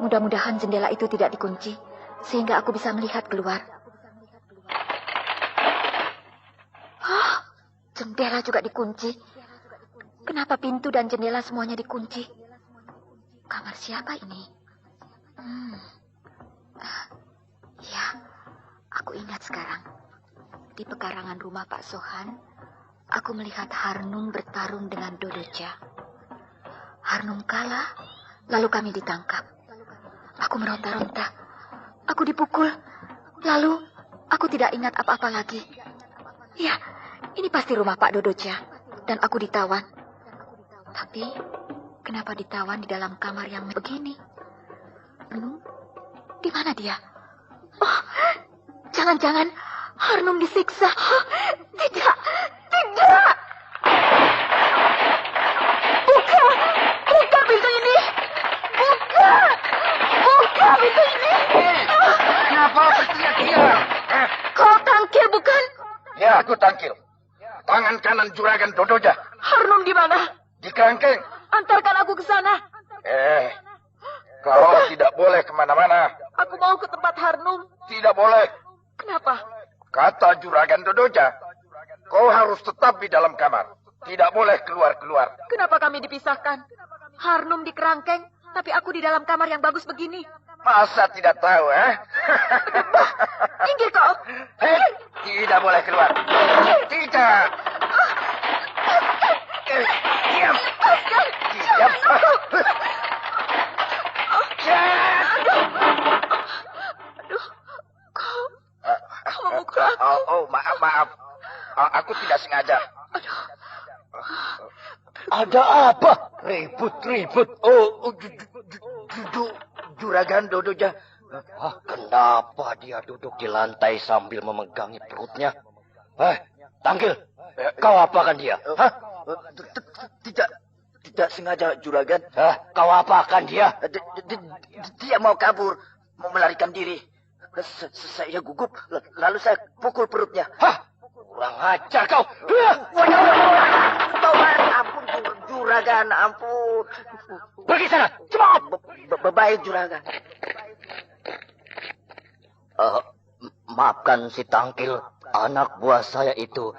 Mudah-mudahan jendela itu tidak dikunci, sehingga aku bisa melihat keluar. Jendela juga dikunci. Kenapa pintu dan jendela semuanya dikunci? Kamar siapa ini? Ya, aku ingat sekarang. Di pekarangan rumah Pak Sohan, aku melihat Harnum bertarung dengan Dodoja. Harnum kalah, lalu kami ditangkap. Aku meronta-ronta. Aku dipukul. Lalu, aku tidak ingat apa-apa lagi. Ya, ini pasti rumah Pak Dodoja. Dan aku ditawan. Tapi, kenapa ditawan di dalam kamar yang begini? Di mana dia? Oh, jangan-jangan Harnum disiksa. Tidak, tidak. Buka pintu ini. Buka pintu ini. Kenapa berteriak-teriak? Kau Tangkil bukan? Ya, aku Tangkil. Tangan kanan juragan Dodoja. Harnum di mana? Di kerangkeng. Antarkan aku ke sana. Kau tidak boleh kemana-mana. Aku mau ke tempat Harnum. Tidak boleh. Kenapa? Kata juragan Dodoja, kau harus tetap di dalam kamar. Tidak boleh keluar-keluar. Kenapa kami dipisahkan? Harnum di kerangkeng, tapi aku di dalam kamar yang bagus begini. Masa tidak tahu, Minggir kau. Tidak boleh keluar. Tidak. Diam. Diam. Aduh, kau memukul aku. Maaf. Aku tidak sengaja. Aduh. Ada apa? Ribut. Juragan Dodoja. Kenapa dia duduk di lantai sambil memegangi perutnya? Tangkil. Kau apakan dia? Tidak sengaja, juragan. Kau apakan dia? Dia mau kabur, mau melarikan diri. Saya gugup, lalu saya pukul perutnya. Kurang ajar kau. Ampun, juragan, ampun. Pergi sana, cepat. Baik, juragan. Maafkan si Tangkil, anak buah saya itu.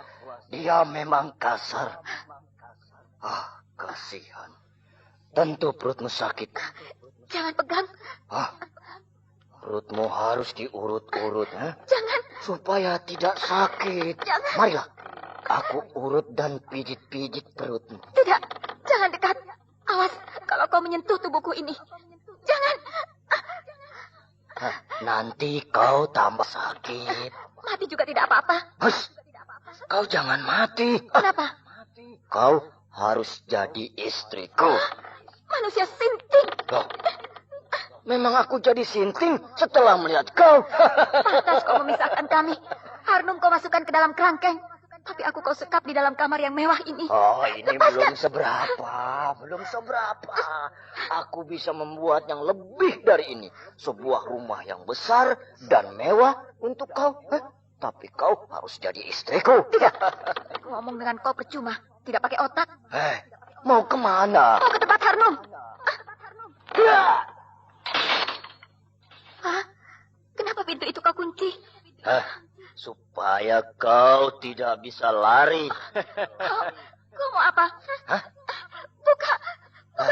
Dia memang kasar. Kasihan. Tentu perutmu sakit. Jangan pegang. Perutmu harus diurut-urut. Jangan. Supaya tidak sakit. Jangan. Marilah. Aku urut dan pijit-pijit perutmu. Tidak. Jangan dekat. Awas kalau kau menyentuh tubuhku ini. Jangan. Nanti kau tambah sakit. Mati juga tidak apa-apa. Hus. Kau jangan mati. Kenapa? Kau harus jadi istriku. Manusia sinting. Loh. Memang aku jadi sinting setelah melihat kau. Pantas kau memisahkan kami. Harnum kau masukkan ke dalam kerangkeng. Tapi aku kau sekap di dalam kamar yang mewah ini. Ini belum seberapa. Aku bisa membuat yang lebih dari ini. Sebuah rumah yang besar dan mewah untuk kau. Tapi kau harus jadi istriku. Tidak. Ngomong dengan kau percuma. Tidak pakai otak. Mau kemana? Mau ke tempat Harnum. Kenapa pintu itu kau kunci? Supaya kau tidak bisa lari. Kau mau apa? Buka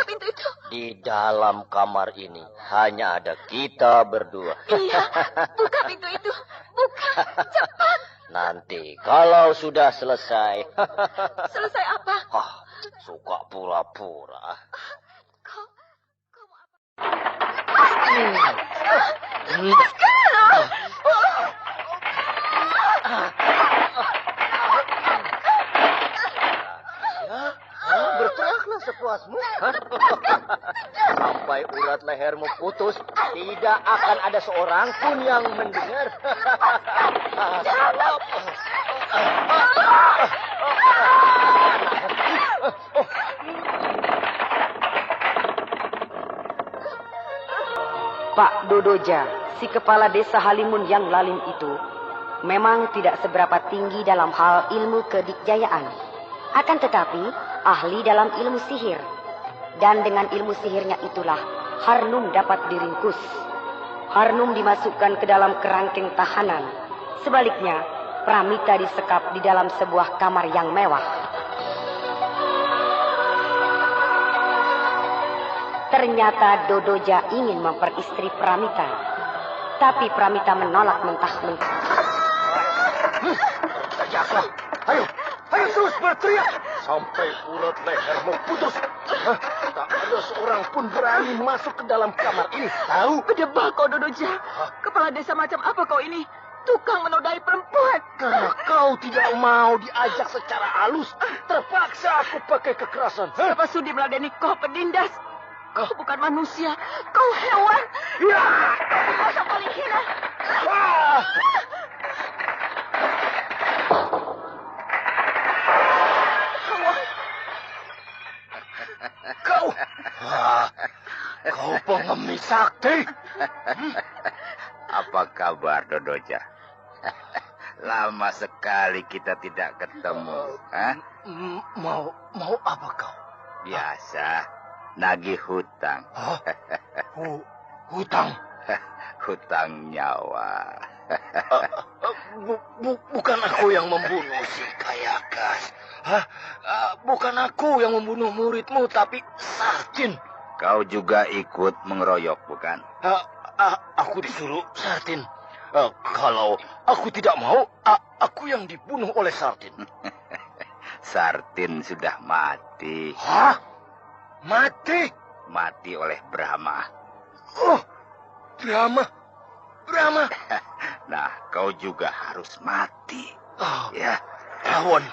pintu itu. Di dalam kamar ini hanya ada kita berdua. Iya, buka pintu itu. Buka, cepat. Nanti kalau sudah selesai. Selesai apa? Suka pura-pura. Kau mau apa? Berteriaklah sepuasmu. Sampai urat lehermu putus, tidak akan ada seorang pun yang mendengar. Pak Dodoja, si kepala desa Halimun yang lalim itu, memang tidak seberapa tinggi dalam hal ilmu kedikjayaan. Akan tetapi, ahli dalam ilmu sihir. Dan dengan ilmu sihirnya itulah, Harnum dapat diringkus. Harnum dimasukkan ke dalam kerangkeng tahanan. Sebaliknya, Pramita disekap di dalam sebuah kamar yang mewah. Ternyata Dodoja ingin memperistri Pramita. Tapi Pramita menolak mentah-mentah. teriaklah. Ayo terus berteriak. Sampai urat lehermu putus. Hah? Tak ada seorang pun berani masuk ke dalam kamar ini. Tahu? Berdebah kau, Dodoja. Kepala desa macam apa kau ini? Tukang menodai perempuan. Karena kau tidak mau diajak secara halus, terpaksa aku pakai kekerasan. Hah? Siapa sudi meladeni kau, penindas? Kau bukan manusia. Kau hewan. Ya! Kau yang paling hina. Ah! Kau pengemis sakti. Apa kabar, Dodoja? Lama sekali kita tidak ketemu. Hah? Mau apa kau? Biasa, nagih hutang. Hah? Hutang? Hutang nyawa. Bukan aku yang membunuh si Kayakas. Hah? Bukan aku yang membunuh muridmu, tapi Sartin. Kau juga ikut mengeroyok, bukan? Aku disuruh Sartin. Kalau aku tidak mau, aku yang dibunuh oleh Sartin. Sartin sudah mati. Hah? Mati? Mati oleh Brahma. Oh, Brahma. Nah, kau juga harus mati. Oh, Ya. Rawon,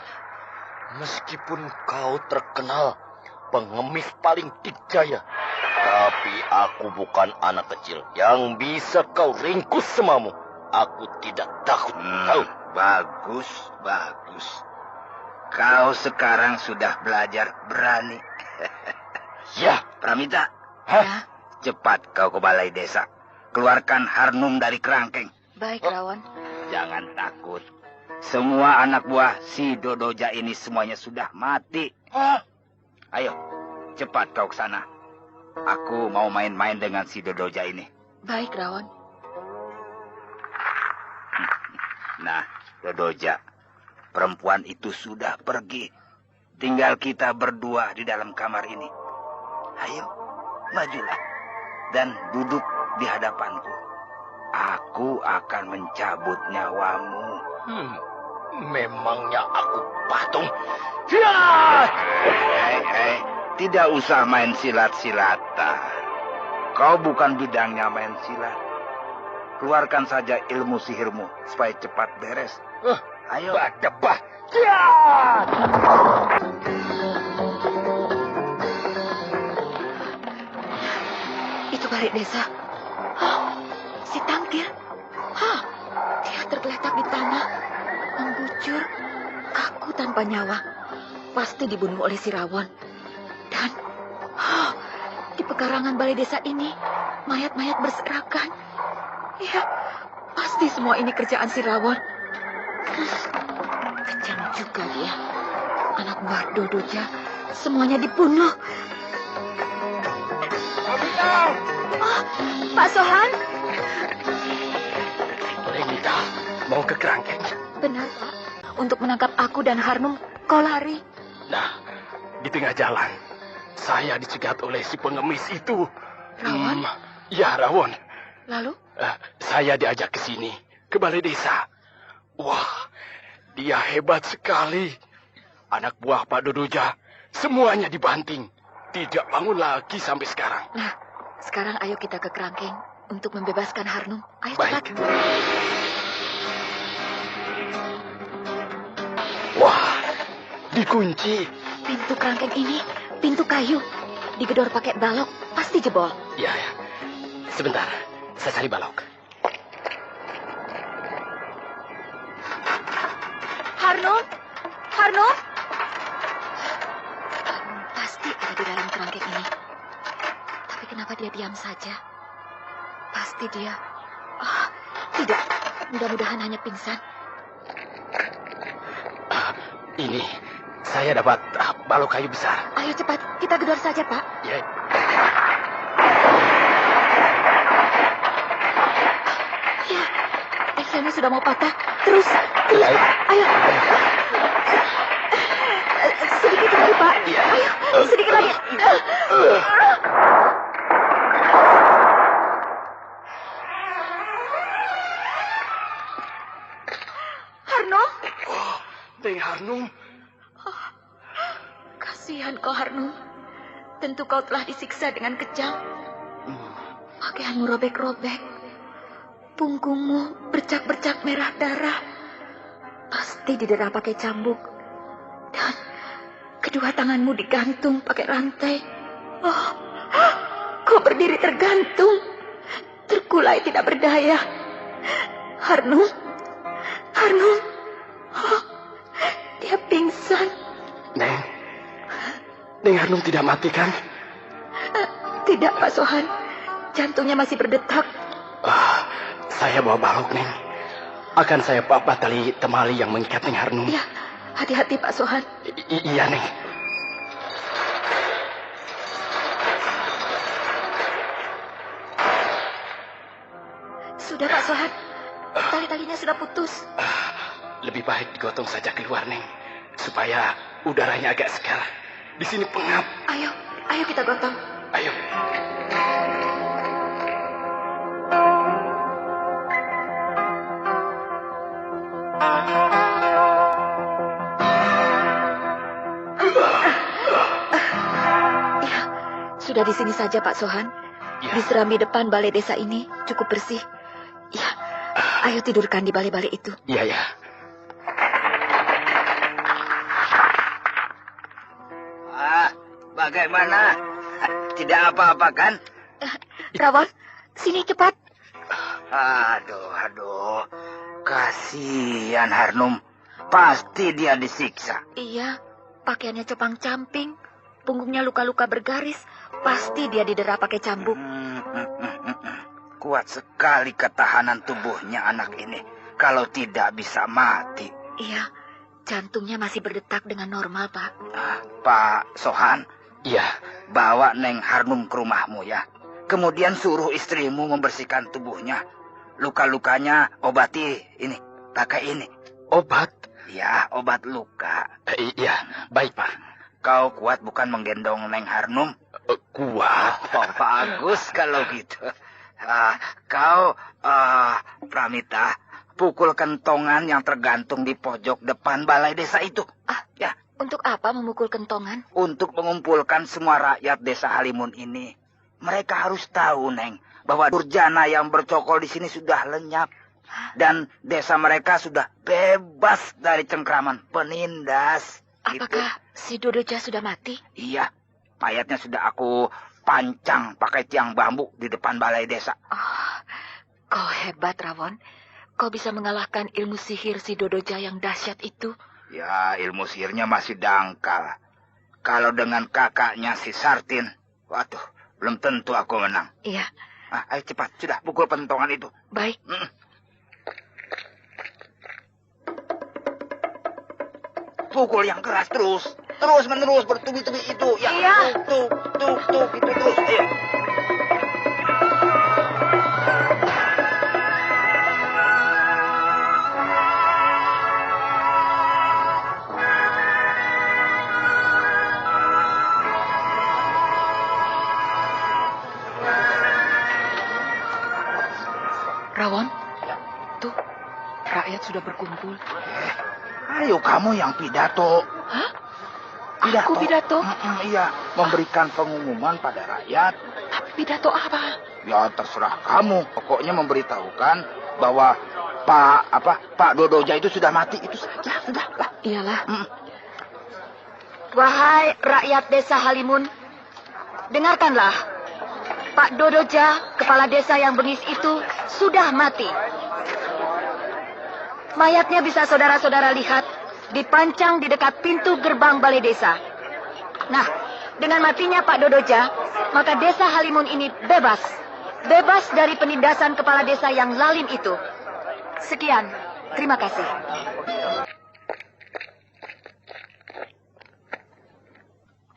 meskipun kau terkenal pengemis paling dijaya, tapi aku bukan anak kecil yang bisa kau ringkus semamu. Aku tidak takut. Tahu? Bagus. Kau sekarang sudah belajar berani. Ya. Pramita, Ya, cepat kau ke balai desa. Keluarkan Harnum dari kerangkeng. baik, Rawon. Jangan takut. Semua anak buah si Dodoja ini semuanya sudah mati. Hah? Ayo, cepat kau ke sana. Aku mau main-main dengan si Dodoja ini. Baik, Rawon. Nah, Dodoja, perempuan itu sudah pergi. Tinggal kita berdua di dalam kamar ini. Ayo, majulah dan duduk di hadapanku. Aku akan mencabut nyawamu. Memangnya aku patung? Ya! Hei, tidak usah main silat-silatan. Kau bukan bidangnya main silat. Keluarkan saja ilmu sihirmu supaya cepat beres. Ayo. Badebah. Ya! Itu balik desa. Si Tangkil. Dia tergeletak di tanah. Membujur. Kaku tanpa nyawa. Pasti dibunuh oleh si Rawon. Dan di pekarangan balai desa ini, mayat-mayat berserakan. Ya, pasti semua ini kerjaan si Rawon. Kejam juga dia. Anak buah Dodoja, semuanya dibunuh. Pak Sohan? Lengita, mau ke kerangkeng? Benar, Pak. Untuk menangkap aku dan Harnum, kau lari. Nah, di tengah jalan, saya dicegat oleh si pengemis itu. Rawon? Ya, Rawon. Lalu? Saya diajak ke sini, ke balai desa. Wah, dia hebat sekali. Anak buah Pak Dodoja, semuanya dibanting. Tidak bangun lagi sampai sekarang. Nah, sekarang ayo kita ke kerangkeng untuk membebaskan Harnum. Ayo Baik. cepat. Wah, dikunci. Pintu kerangkeng ini, pintu kayu. Digedor pakai balok, pasti jebol. Ya. Sebentar, saya cari balok. Harnum? Harnum? Pasti ada di dalam kerangkeng ini. Tapi kenapa dia diam saja? Pasti dia... tidak. Mudah-mudahan hanya pingsan. Ini, saya dapat balok kayu besar. Ayo cepat, kita gedor saja, Pak. Ya. Ya, ekselnya sudah mau patah. Terus. Ya. Ayo. Sedikit lagi, Pak. Ya. Ayo, sedikit lagi. Harno? Neng Harnum. Kasihan kau, Harnum. Tentu kau telah disiksa dengan kejam. Pakaianmu robek-robek. Punggungmu bercak-bercak merah darah. Pasti didera pakai cambuk. Dan kedua tanganmu digantung pakai rantai. Oh, kau berdiri tergantung. Terkulai tidak berdaya. Harnum. Oh, dia pingsan. Neng Harnum tidak mati kan? Tidak, Pak Sohan. Jantungnya masih berdetak. Saya bawa balok, Neng. Akan saya bawa tali temali yang mengikat Neng Harnum. Ya, hati-hati Pak Sohan. Iya, Neng. Sudah, Pak Sohan. Tali-talinya sudah putus. Lebih baik digotong saja keluar, Neng. Supaya udaranya agak segar. Di sini pengap. Ayo kita gotong. Ayo. Ya, sudah di sini saja Pak Sohan. Ya. Di serambi depan balai desa ini cukup bersih. Ya, ayo tidurkan di balai-balai itu. Iya. Bagaimana? Tidak apa-apa kan? Rawon, sini cepat. Aduh. Kasihan Harnum. Pasti dia disiksa. Iya, pakaiannya copang-camping. Punggungnya luka-luka bergaris. Pasti dia didera pakai cambuk. Kuat sekali ketahanan tubuhnya anak ini. Kalau tidak bisa mati. Iya, jantungnya masih berdetak dengan normal, Pak. Pak Sohan. Iya. Bawa Neng Harnum ke rumahmu ya. Kemudian suruh istrimu membersihkan tubuhnya. Luka-lukanya obati ini. Pakai ini. Obat? Ya, obat luka. Iya, baik, Pak. Kau kuat bukan menggendong Neng Harnum? Kuat. Oh, bagus kalau gitu. Kau, Pramita, pukul kentongan yang tergantung di pojok depan balai desa itu. Ya. Untuk apa memukul kentongan? Untuk mengumpulkan semua rakyat desa Halimun ini. Mereka harus tahu, Neng, bahwa durjana yang bercokol di sini sudah lenyap. Dan desa mereka sudah bebas dari cengkraman penindas. Apakah si Dodoja sudah mati? Iya, mayatnya sudah aku pancang pakai tiang bambu di depan balai desa. Kau hebat, Rawon. Kau bisa mengalahkan ilmu sihir si Dodoja yang dahsyat itu. Ya, ilmu sihirnya masih dangkal. Kalau dengan kakaknya si Sartin, waduh, belum tentu aku menang. Iya. Ayo cepat, sudah pukul pentongan itu. Baik. Pukul yang keras terus menerus bertubi-tubi itu. Ya, iya. Tuk, itu terus. Ayo. Rawon, tuh, rakyat sudah berkumpul. Ayo kamu yang pidato. Hah? Pidato. Aku pidato? Iya, memberikan pengumuman pada rakyat. Tapi pidato apa? Ya terserah kamu. Pokoknya memberitahukan bahwa Pak Dodoja itu sudah mati. Itu saja, sudah lah. Iyalah. Wahai rakyat desa Halimun, dengarkanlah. Pak Dodoja, kepala desa yang bengis itu, sudah mati. Mayatnya bisa saudara-saudara lihat, dipancang di dekat pintu gerbang balai desa. Nah, dengan matinya Pak Dodoja, maka desa Halimun ini bebas. Bebas dari penindasan kepala desa yang lalim itu. Sekian, terima kasih.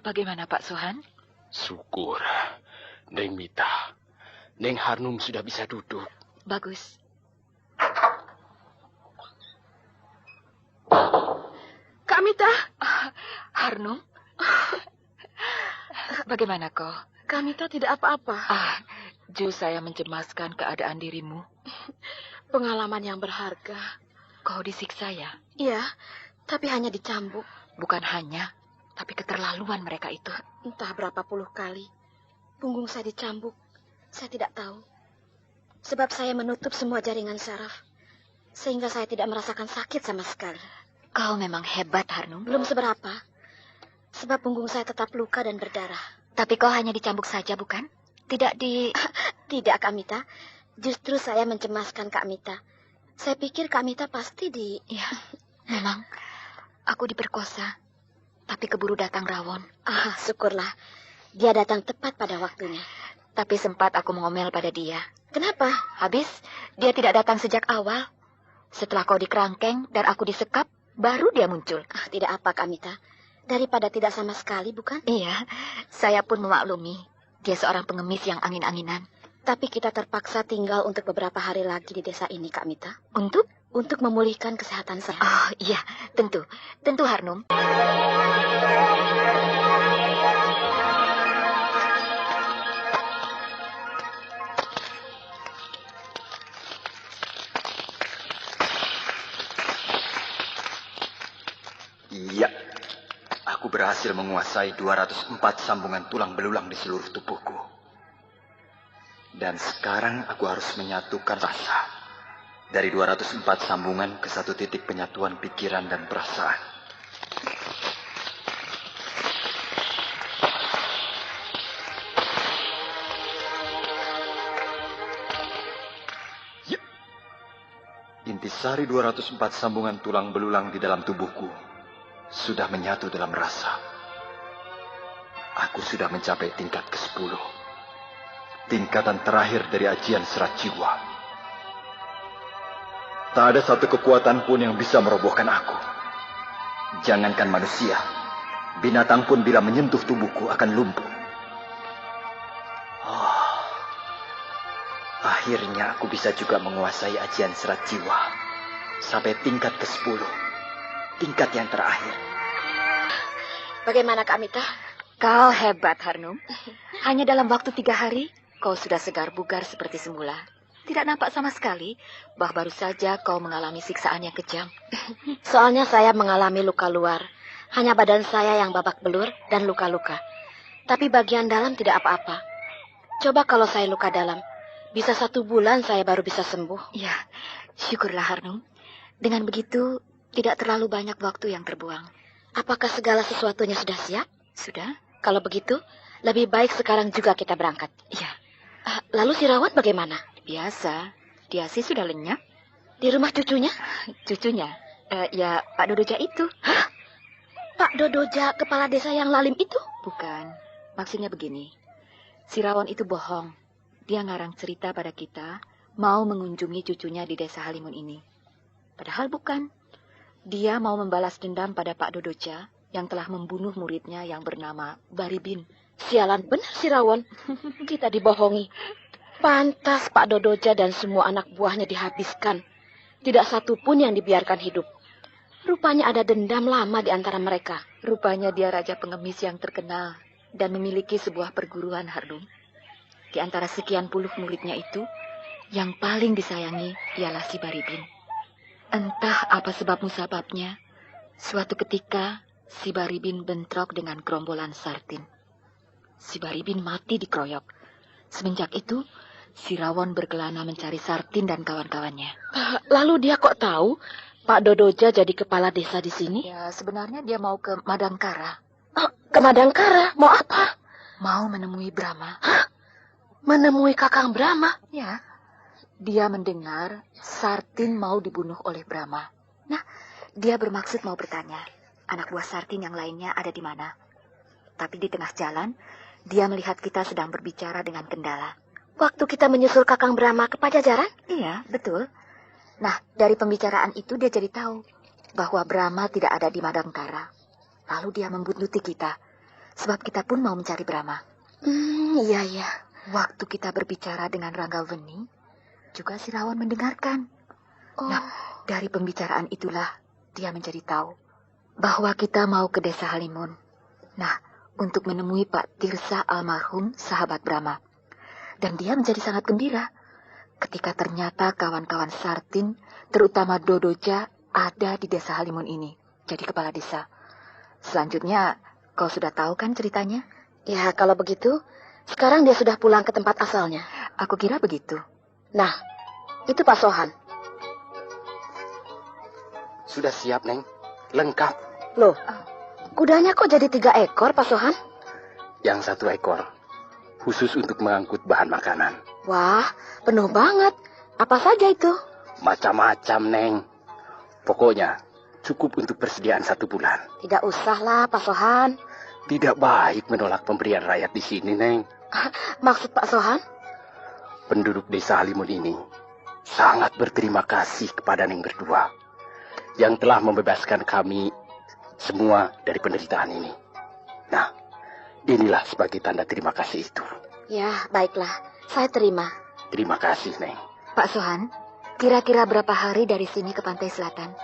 Bagaimana Pak Sohan? Syukur. Neng Mita, Neng Harnum sudah bisa duduk. Bagus. Kak Mita. Harnum? Bagaimana kau? Kak Mita tidak apa-apa. Saya mencemaskan keadaan dirimu. Pengalaman yang berharga. Kau disiksa ya? Iya, Tapi hanya dicambuk. Bukan hanya, tapi keterlaluan mereka itu. Entah berapa puluh kali. Punggung saya dicambuk. Saya tidak tahu. Sebab saya menutup semua jaringan saraf. Sehingga saya tidak merasakan sakit sama sekali. Kau memang hebat, Harnum. Belum seberapa. Sebab punggung saya tetap luka dan berdarah. Tapi kau hanya dicambuk saja, bukan? Tidak di... Tidak, Kak Mita. Justru saya mencemaskan Kak Mita. Saya pikir Kak Mita pasti di... Ya, memang. Aku diperkosa. Tapi keburu datang Rawon. Ah, syukurlah. Dia datang tepat pada waktunya. Tapi sempat aku mengomel pada dia. Kenapa? Habis, dia tidak datang sejak awal. Setelah kau dikerangkeng dan aku disekap, baru dia muncul. Ah, tidak apa, Kak Mita. Daripada tidak sama sekali, bukan? Iya, saya pun memaklumi. Dia seorang pengemis yang angin-anginan. Tapi kita terpaksa tinggal untuk beberapa hari lagi di desa ini, Kak Mita. Untuk? Untuk memulihkan kesehatan saya. Oh, iya, tentu. Tentu, Harnum. Iya, aku berhasil menguasai 204 sambungan tulang belulang di seluruh tubuhku. Dan sekarang aku harus menyatukan rasa dari 204 sambungan ke satu titik penyatuan pikiran dan perasaan. Ya. Intisari 204 sambungan tulang belulang di dalam tubuhku sudah menyatu dalam rasa. Aku sudah mencapai tingkat ke-10. Tingkatan terakhir dari ajian serat jiwa. Tak ada satu kekuatan pun yang bisa merobohkan aku. Jangankan manusia, binatang pun bila menyentuh tubuhku akan lumpuh. Oh, akhirnya aku bisa juga menguasai ajian serat jiwa. Sampai tingkat ke-10. Tingkat yang terakhir. Bagaimana, Kak Mita? Kau hebat, Harnum. Hanya dalam waktu 3 hari, kau sudah segar bugar seperti semula. Tidak nampak sama sekali bahwa baru saja kau mengalami siksaan yang kejam. Soalnya saya mengalami luka luar. Hanya badan saya yang babak belur dan luka-luka. Tapi bagian dalam tidak apa-apa. Coba kalau saya luka dalam, bisa 1 bulan saya baru bisa sembuh. Ya, syukurlah, Harnum. Dengan begitu, tidak terlalu banyak waktu yang terbuang. Apakah segala sesuatunya sudah siap? Sudah? Kalau begitu, lebih baik sekarang juga kita berangkat. Iya. Lalu si Rawon bagaimana? Biasa. Dia sih sudah lenyap. Di rumah cucunya? Cucunya? Ya, Pak Dodoja itu. Hah? Pak Dodoja, kepala desa yang lalim itu? Bukan. Maksudnya begini. Si Rawon itu bohong. Dia ngarang cerita pada kita mau mengunjungi cucunya di desa Halimun ini. Padahal bukan. Dia mau membalas dendam pada Pak Dodoja yang telah membunuh muridnya yang bernama Baribin. Sialan benar si Rawon. Kita dibohongi. Pantas Pak Dodoja dan semua anak buahnya dihabiskan. Tidak satu pun yang dibiarkan hidup. Rupanya ada dendam lama di antara mereka. Rupanya dia raja pengemis yang terkenal dan memiliki sebuah perguruan, Harnum. Di antara sekian puluh muridnya itu, yang paling disayangi ialah si Baribin. Entah apa sebab musababnya, suatu ketika si Baribin bentrok dengan gerombolan Sartin. Si Baribin mati dikeroyok. Semenjak itu, si Rawon berkelana mencari Sartin dan kawan-kawannya. Lalu dia kok tahu Pak Dodoja jadi kepala desa di sini? Ya, sebenarnya dia mau ke Madangkara. Oh, ke Madangkara? Mau apa? Mau menemui Brahma. Hah? Menemui Kakang Brahma? Ya, dia mendengar Sartin mau dibunuh oleh Brahma. Nah, dia bermaksud mau bertanya, anak buah Sartin yang lainnya ada di mana. Tapi di tengah jalan, dia melihat kita sedang berbicara dengan kendala. Waktu kita menyusul Kakang Brahma ke Pajajaran? Iya, betul. Nah, dari pembicaraan itu dia jadi tahu bahwa Brahma tidak ada di Madangkara. Lalu dia membuntuti kita, sebab kita pun mau mencari Brahma. Iya. Waktu kita berbicara dengan Ranggawani, juga si Rawon mendengarkan. Oh. Nah, dari pembicaraan itulah dia menjadi tahu bahwa kita mau ke desa Halimun. Nah, untuk menemui Pak Tirsa almarhum sahabat Brahma. Dan dia menjadi sangat gembira ketika ternyata kawan-kawan Sartin, terutama Dodoja, ada di desa Halimun ini. jadi kepala desa. Selanjutnya, kau sudah tahu kan ceritanya? Ya, kalau begitu, sekarang dia sudah pulang ke tempat asalnya. Aku kira begitu. Nah, itu Pak Sohan. Sudah siap, Neng. Lengkap. Loh, kudanya kok jadi 3 ekor, Pak Sohan? Yang 1 ekor, khusus untuk mengangkut bahan makanan. Wah, penuh banget. Apa saja itu? Macam-macam, Neng. Pokoknya, cukup untuk persediaan 1 bulan. Tidak usahlah, Pak Sohan. Tidak baik menolak pemberian rakyat di sini, Neng. Maksud Pak Sohan? Penduduk desa Halimun ini sangat berterima kasih kepada Neng berdua yang telah membebaskan kami semua dari penderitaan ini. Nah, inilah sebagai tanda terima kasih itu. Ya, baiklah. Saya terima. Terima kasih, Neng. Pak Sohan, kira-kira berapa hari dari sini ke pantai selatan?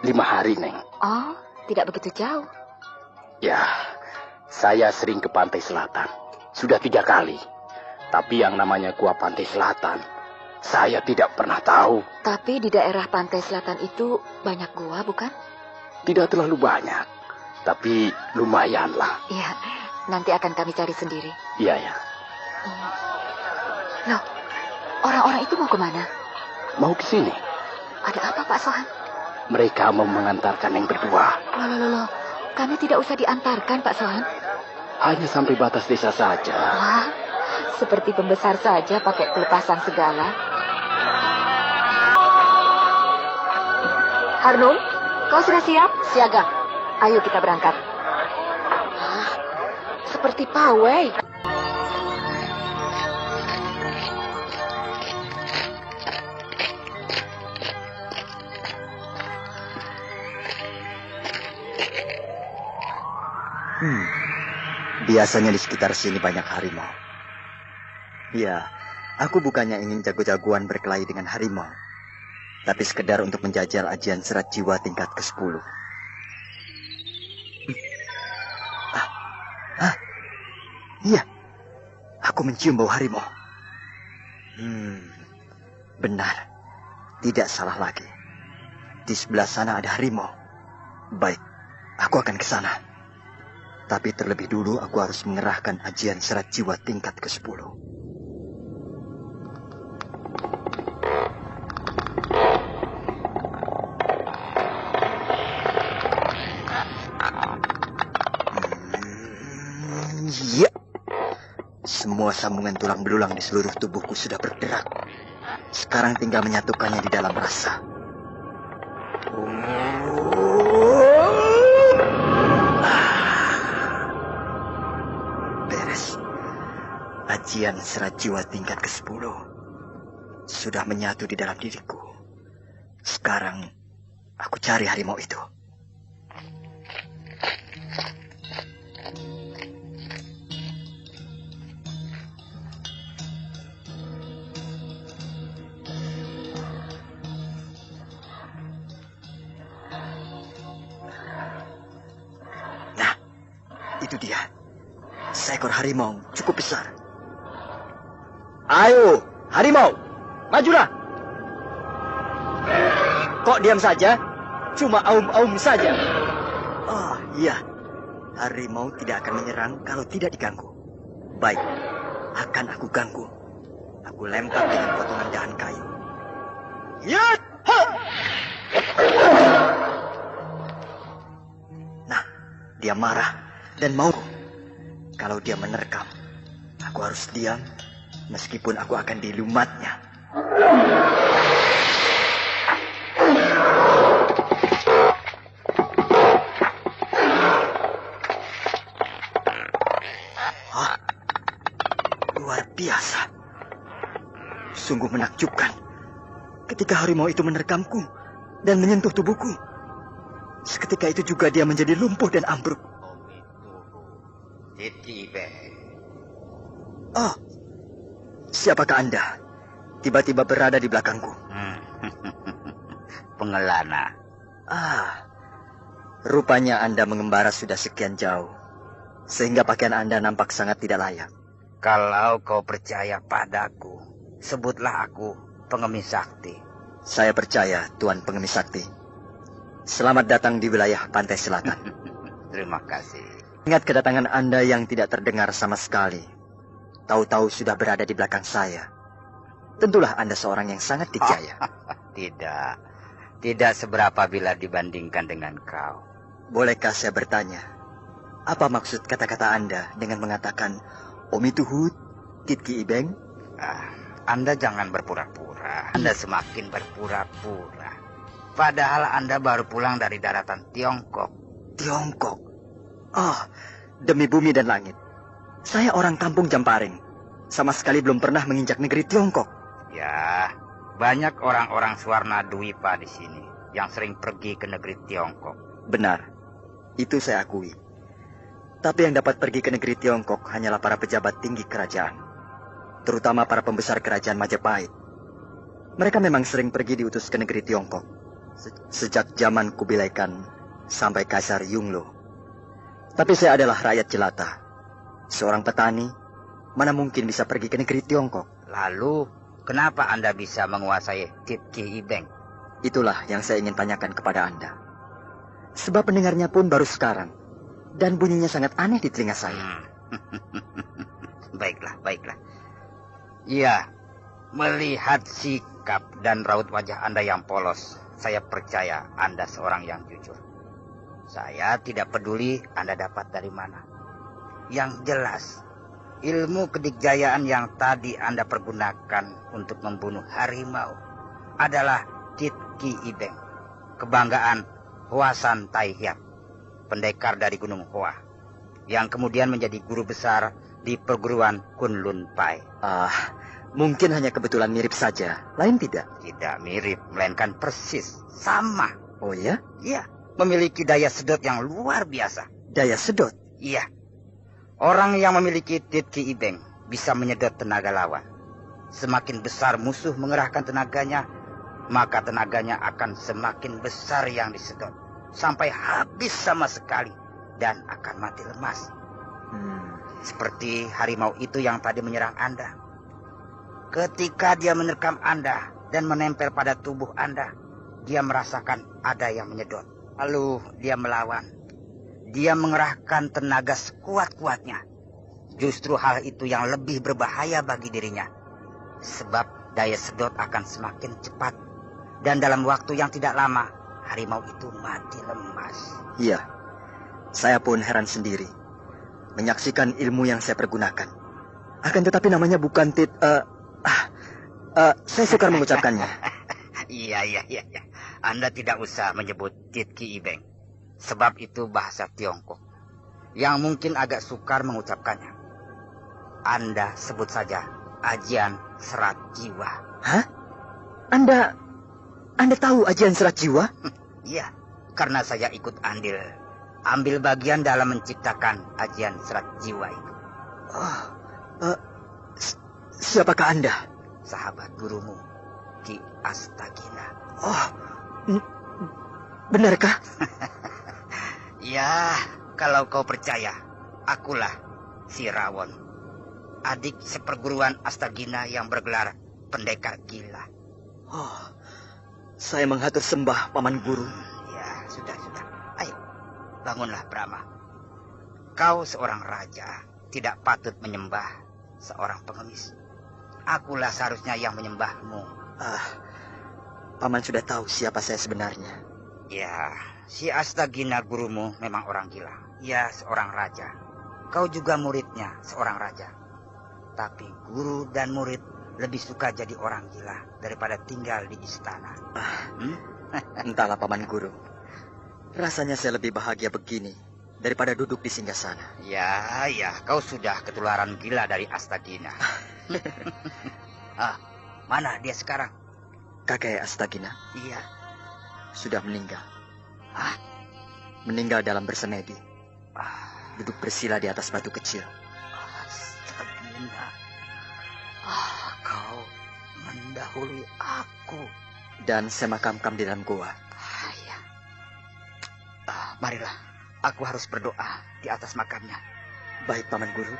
5 hari, Neng. Oh, tidak begitu jauh. Ya, saya sering ke pantai selatan. Sudah 3 kali. Tapi yang namanya gua pantai selatan, saya tidak pernah tahu. Tapi di daerah pantai selatan itu banyak gua, bukan? Tidak terlalu banyak, tapi lumayanlah. Iya, nanti akan kami cari sendiri. Iya, ya. Loh, orang-orang itu mau kemana? Mau ke sini. Ada apa, Pak Sohan? Mereka mau mengantarkan Neng berdua. Loh. Kami tidak usah diantarkan, Pak Sohan. Hanya sampai batas desa saja. Wah, seperti pembesar saja pakai pelepasan segala. Harnum, kau sudah siap? Siaga. Ayo kita berangkat. Seperti pawai. Biasanya di sekitar sini banyak harimau. Ya, aku bukannya ingin jago-jagoan berkelahi dengan harimau, tapi sekedar untuk menjajal ajian serat jiwa tingkat ke-10. Iya, aku mencium bau harimau. Benar, tidak salah lagi. Di sebelah sana ada harimau. Baik, aku akan ke sana. Tapi terlebih dulu aku harus mengerahkan ajian serat jiwa tingkat ke-10. Ya, semua sambungan tulang belulang di seluruh tubuhku sudah bergerak. Sekarang tinggal menyatukannya di dalam rasa. Beres. Ajian serat jiwa tingkat ke-10 sudah menyatu di dalam diriku. Sekarang aku cari harimau itu. Itu dia. Seekor harimau cukup besar. Ayo, harimau, majulah. Kok diam saja? Cuma aum-aum saja. Oh, iya. Harimau tidak akan menyerang kalau tidak diganggu. Baik, akan aku ganggu. Aku lempar dengan potongan dahan kayu. Yat! Nah, dia marah. Dan mau, kalau dia menerkam, aku harus diam, meskipun aku akan dilumatnya. Hah? Luar biasa. Sungguh menakjubkan. Ketika harimau itu menerkamku dan menyentuh tubuhku, seketika itu juga dia menjadi lumpuh dan ambruk. Oh, siapakah Anda? Tiba-tiba berada di belakangku. Pengelana. Rupanya Anda mengembara sudah sekian jauh, sehingga pakaian Anda nampak sangat tidak layak. Kalau kau percaya padaku, sebutlah aku pengemis sakti. Saya percaya, Tuan Pengemis Sakti. Selamat datang di wilayah pantai selatan. Terima kasih. Ingat kedatangan Anda yang tidak terdengar sama sekali. Tahu-tahu sudah berada di belakang saya. Tentulah Anda seorang yang sangat dijaya. Tidak seberapa bila dibandingkan dengan kau. Bolehkah saya bertanya, apa maksud kata-kata Anda dengan mengatakan Omi Tuhut, Titki Ibeng? Anda jangan berpura-pura. Anda semakin berpura-pura. Padahal Anda baru pulang dari daratan Tiongkok. Tiongkok? Oh, demi bumi dan langit. Saya orang kampung Jamparing. Sama sekali belum pernah menginjak negeri Tiongkok. Ya, banyak orang-orang Suwarna Dwipa di sini yang sering pergi ke negeri Tiongkok. Benar, itu saya akui. Tapi yang dapat pergi ke negeri Tiongkok hanyalah para pejabat tinggi kerajaan. Terutama para pembesar kerajaan Majapahit. Mereka memang sering pergi diutus ke negeri Tiongkok. Sejak zaman Kubilai Khan sampai Kaisar Yunglo. Tapi saya adalah rakyat jelata. Seorang petani, mana mungkin bisa pergi ke negeri Tiongkok. Lalu, kenapa Anda bisa menguasai Titki Ibeng? Itulah yang saya ingin tanyakan kepada Anda. Sebab pendengarnya pun baru sekarang. Dan bunyinya sangat aneh di telinga saya. Baiklah. Iya, melihat sikap dan raut wajah Anda yang polos, saya percaya Anda seorang yang jujur. Saya tidak peduli Anda dapat dari mana. Yang jelas, ilmu kedikjayaan yang tadi Anda pergunakan untuk membunuh harimau adalah Titki Ibeng, kebanggaan Huasan Taihiat, pendekar dari Gunung Hoa, yang kemudian menjadi guru besar di perguruan Kunlun Pai. Mungkin hanya kebetulan mirip saja, lain tidak? Tidak mirip, melainkan persis, sama. Oh ya? Iya, memiliki daya sedot yang luar biasa. Daya sedot? Iya. Orang yang memiliki Titki Ibeng bisa menyedot tenaga lawan. Semakin besar musuh mengerahkan tenaganya, maka tenaganya akan semakin besar yang disedot. Sampai habis sama sekali dan akan mati lemas. Seperti harimau itu yang tadi menyerang Anda. Ketika dia menerkam Anda dan menempel pada tubuh Anda, dia merasakan ada yang menyedot. Lalu dia melawan. Dia mengerahkan tenaga sekuat-kuatnya. Justru hal itu yang lebih berbahaya bagi dirinya. Sebab daya sedot akan semakin cepat. Dan dalam waktu yang tidak lama, harimau itu mati lemas. Iya, saya pun heran sendiri. Menyaksikan ilmu yang saya pergunakan. Akan tetapi namanya bukan saya sukar mengucapkannya. Iya. Anda tidak usah menyebut Titki Ibeng. Sebab itu bahasa Tiongkok. Yang mungkin agak sukar mengucapkannya. Anda sebut saja Ajian Serat Jiwa. Hah? Anda tahu Ajian Serat Jiwa? Iya, karena saya ikut ambil bagian dalam menciptakan Ajian Serat Jiwa itu. Siapakah Anda? Sahabat gurumu, Ki Astagina. Benarkah? Ya, kalau kau percaya, akulah si Rawon, adik seperguruan Astagina yang bergelar pendekar gila. Saya menghatur sembah Paman Guru. Ya, sudah. Ayo, bangunlah Brahma. Kau seorang raja, tidak patut menyembah seorang pengemis. Akulah seharusnya yang menyembahmu. Paman sudah tahu siapa saya sebenarnya. Ya, si Astagina gurumu memang orang gila. Ya, seorang raja. Kau juga muridnya, seorang raja. Tapi guru dan murid lebih suka jadi orang gila daripada tinggal di istana. Entahlah Paman Guru. Rasanya saya lebih bahagia begini daripada duduk di singgasana. Ya, kau sudah ketularan gila dari Astagina. Mana dia sekarang? Kakek Astagina? Iya. Sudah meninggal. Meninggal dalam bersemedi. Duduk bersila di atas batu kecil. Astagina. Kau mendahului aku. Dan saya makamkan di dalam goa. Ya. Marilah, aku harus berdoa di atas makamnya. Baik, Paman Guru.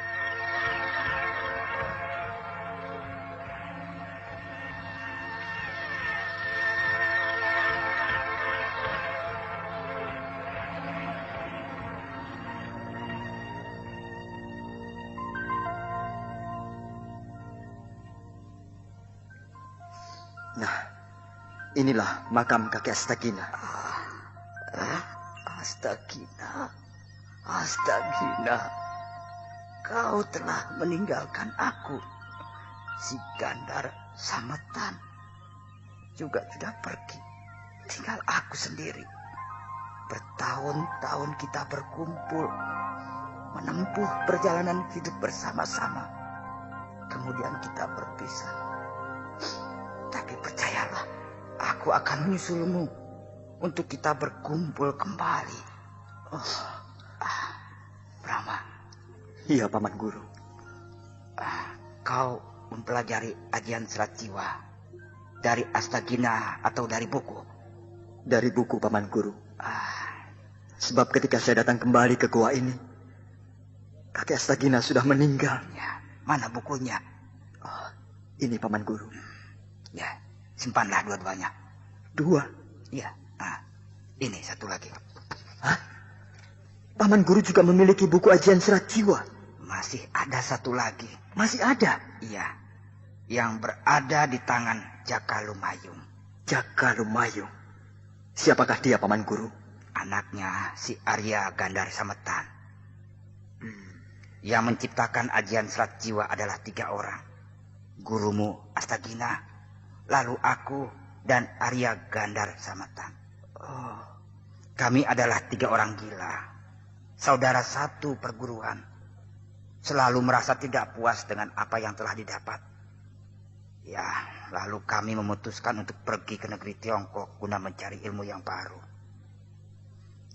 Inilah makam kakek Astagina. Astagina. Astagina. Kau telah meninggalkan aku. Si Gandar Sametan juga sudah pergi. Tinggal aku sendiri. Bertahun-tahun kita berkumpul, menempuh perjalanan hidup bersama-sama. Kemudian kita berpisah. Tapi percayalah, aku akan menyusulmu untuk kita berkumpul kembali. Brahma. Iya, Paman Guru. Kau mempelajari ajian serat jiwa dari Astagina atau dari buku? Dari buku, Paman Guru. Sebab ketika saya datang kembali ke gua ini, kakek Astagina sudah meninggal. Ya, mana bukunya? Ini, Paman Guru. Ya, simpanlah dua-duanya. Dua? Iya. Ini satu lagi. Hah? Paman Guru juga memiliki buku ajian serat jiwa? Masih ada satu lagi. Masih ada? Iya. Yang berada di tangan Jaka Lumayung. Jaka Lumayung? Siapakah dia, Paman Guru? Anaknya si Arya Gandar Sametan. Yang menciptakan ajian serat jiwa adalah 3 orang. Gurumu Astagina, lalu aku dan Arya Gandar Sametan. Kami adalah 3 orang gila. Saudara satu perguruan. Selalu merasa tidak puas dengan apa yang telah didapat. Ya, lalu kami memutuskan untuk pergi ke negeri Tiongkok guna mencari ilmu yang baru.